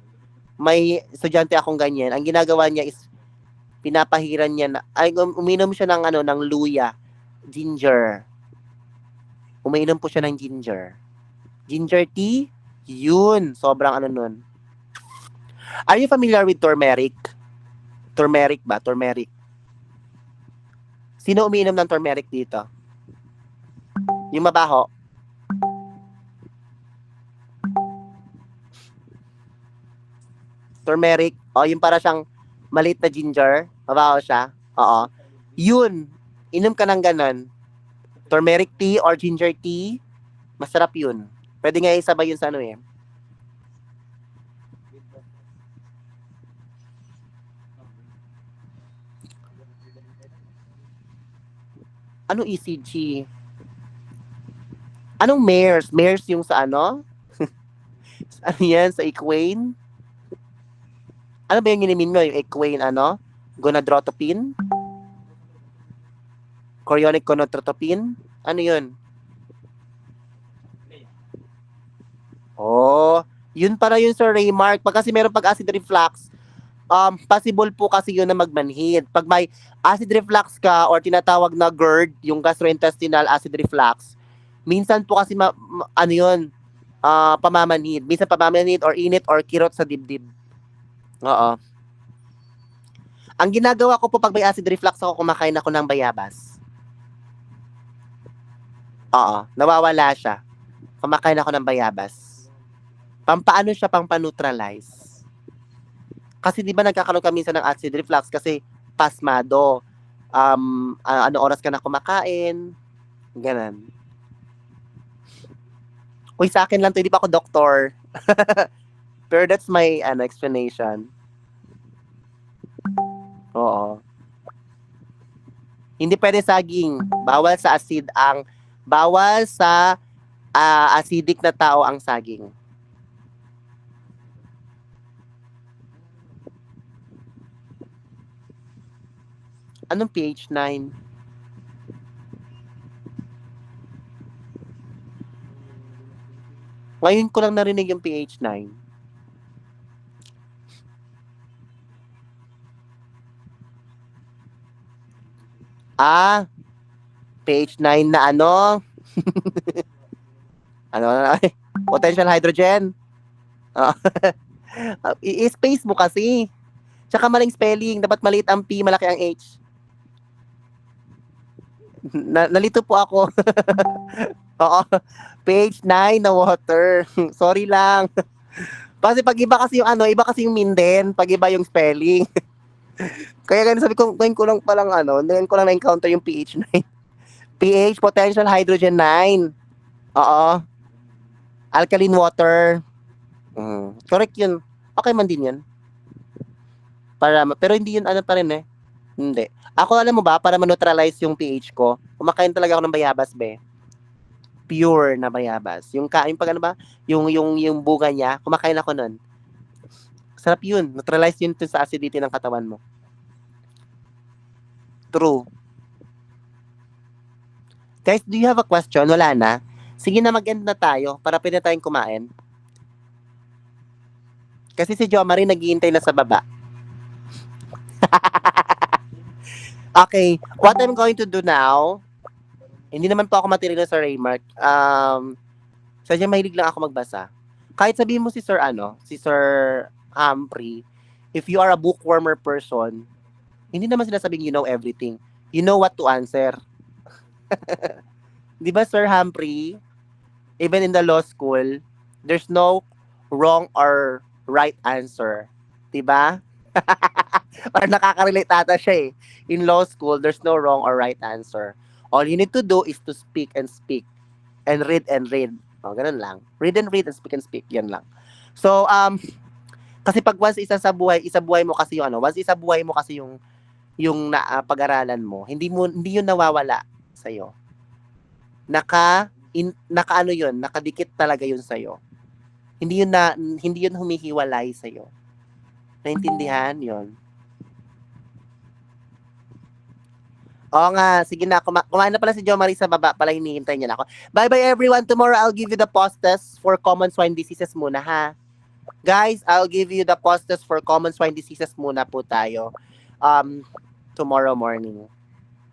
may estudyante akong ganyan, ang ginagawa niya is pinapahiran niya uminom siya ng luya, ginger. Umiinom po siya ng ginger. Ginger tea, yun, sobrang nun. Are you familiar with turmeric? Turmeric ba? Turmeric. Sino umiinom ng turmeric dito? Yung mabaho? Turmeric, yung para siyang maliit na ginger, mabaho siya. Oo. Yun, inom ka ng ganon. Turmeric tea or ginger tea, masarap yun. Pwede nga isabay yun sa Anong ECG? Anong MERS? MERS yung sa ano yan? Sa equine? Ano ba yung inimin mo? Yung equine, gonadotropin? Chorionic gonadotropin? Ano yun? Yun para yun sa Raymark. Pag kasi meron pag acid reflux, possible po kasi yun na magmanhid. Pag may acid reflux ka or tinatawag na GERD, yung gastrointestinal acid reflux, minsan po kasi pamamanhid. Minsan pamamanhid or init or kirot sa dibdib. Oo. Ang ginagawa ko po pag may acid reflux ako, kumakain ako ng bayabas. Oo, nawawala siya. Kumakain ako ng bayabas. Pampaano siya, pampaneutralize. Kasi di ba nagkakaroon kami minsan ng acid reflux kasi pasmado. Ano oras ka na kumakain? Ganun. Uy, sa akin lang to, hindi pa ako doktor. Pero that's my explanation. Oo. Hindi pwede saging. Bawal sa acidic na tao ang saging. Anong pH 9? Ngayon ko lang narinig yung pH 9. Page 9 na ano? Ano na? Potential hydrogen. Ah, I-space mo kasi. Tsaka maling spelling. Dapat maliit ang P, malaki ang H. Nalito po ako. Oo. Page 9 na water. Sorry lang. Kasi pag iba kasi yung ano, iba kasi yung minden. Pag iba yung spelling. Kaya ganun sabi ko, ngayon ko lang palang ano, ngayon ko lang na-encounter yung pH 9. pH, potential hydrogen 9. Oo. Alkaline water. Correct yun. Okay man din yun. Pero hindi yun ano pa rin eh. Hindi. Ako alam mo ba, para ma-neutralize yung pH ko, kumakain talaga ako ng bayabas, be. Pure na bayabas. Yung pag ano ba, yung bunga niya, kumakain ako nun. Sarap yun. Neutralize yun sa acidity ng katawan mo. True. Guys, do you have a question? Wala na. Sige na, mag-end na tayo para pwede tayong kumain. Kasi si Jo Marie naghihintay na sa baba. Okay, what I'm going to do now, hindi naman po ako matirilo sa Raymark. Sadya mahilig lang ako magbasa. Kahit sabihin mo si Sir Humphrey, if you are a bookwormer person, hindi naman sinasabing you know everything. You know what to answer. Di ba, Sir Humphrey? Even in the law school, there's no wrong or right answer. Di ba? Parang nakaka-relate ata siya eh. In law school, there's no wrong or right answer. All you need to do is to speak and speak. And read and read. O, ganun lang. Read and read and speak. Yan lang. So, kasi pag once isabuhay mo kasi yung ano, once isabuhay mo kasi yung pag-aralan mo, hindi yun nawawala sa iyo. Naka ano yun, nakadikit talaga yun sa iyo. Hindi yun humihiwalay sa iyo. Naintindihan yun? Oo nga, sige na, kumain na pala si Jo Marie sa baba, pala hinihintay niya na ako. Bye-bye everyone, tomorrow I'll give you the post test for common swine diseases muna ha. Guys, I'll give you the post test for common swine diseases muna po tayo. Tomorrow morning.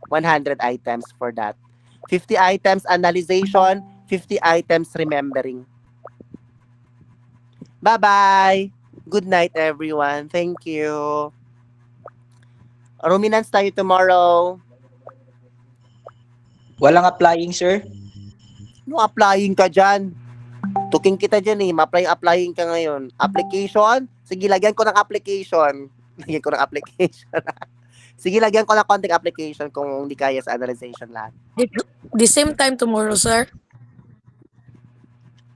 100 items for that. 50 items analyzation, 50 items remembering. Bye-bye! Good night, everyone. Thank you. Ruminants tayo tomorrow. Walang applying, sir? No, applying ka dyan. Tuking kita dyan eh. Applying ka ngayon. Application? Sige, lagyan ko ng application. Sige, lagyan ko ng konting application kung hindi kaya sa analyzation lahat. The same time tomorrow, sir?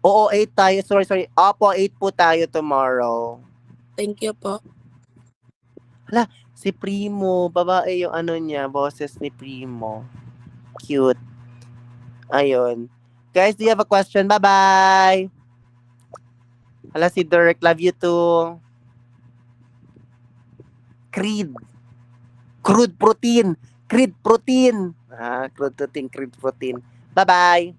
Oo, 8 tayo. Sorry. Opo, 8 po tayo tomorrow. Thank you po. Si Primo, babae yung ano niya, boses ni Primo. Cute. Ayun. Guys, do you have a question? Bye-bye! Hala, si Dirk. Love you too. Crude protein. Crude protein. Crude protein. Bye-bye!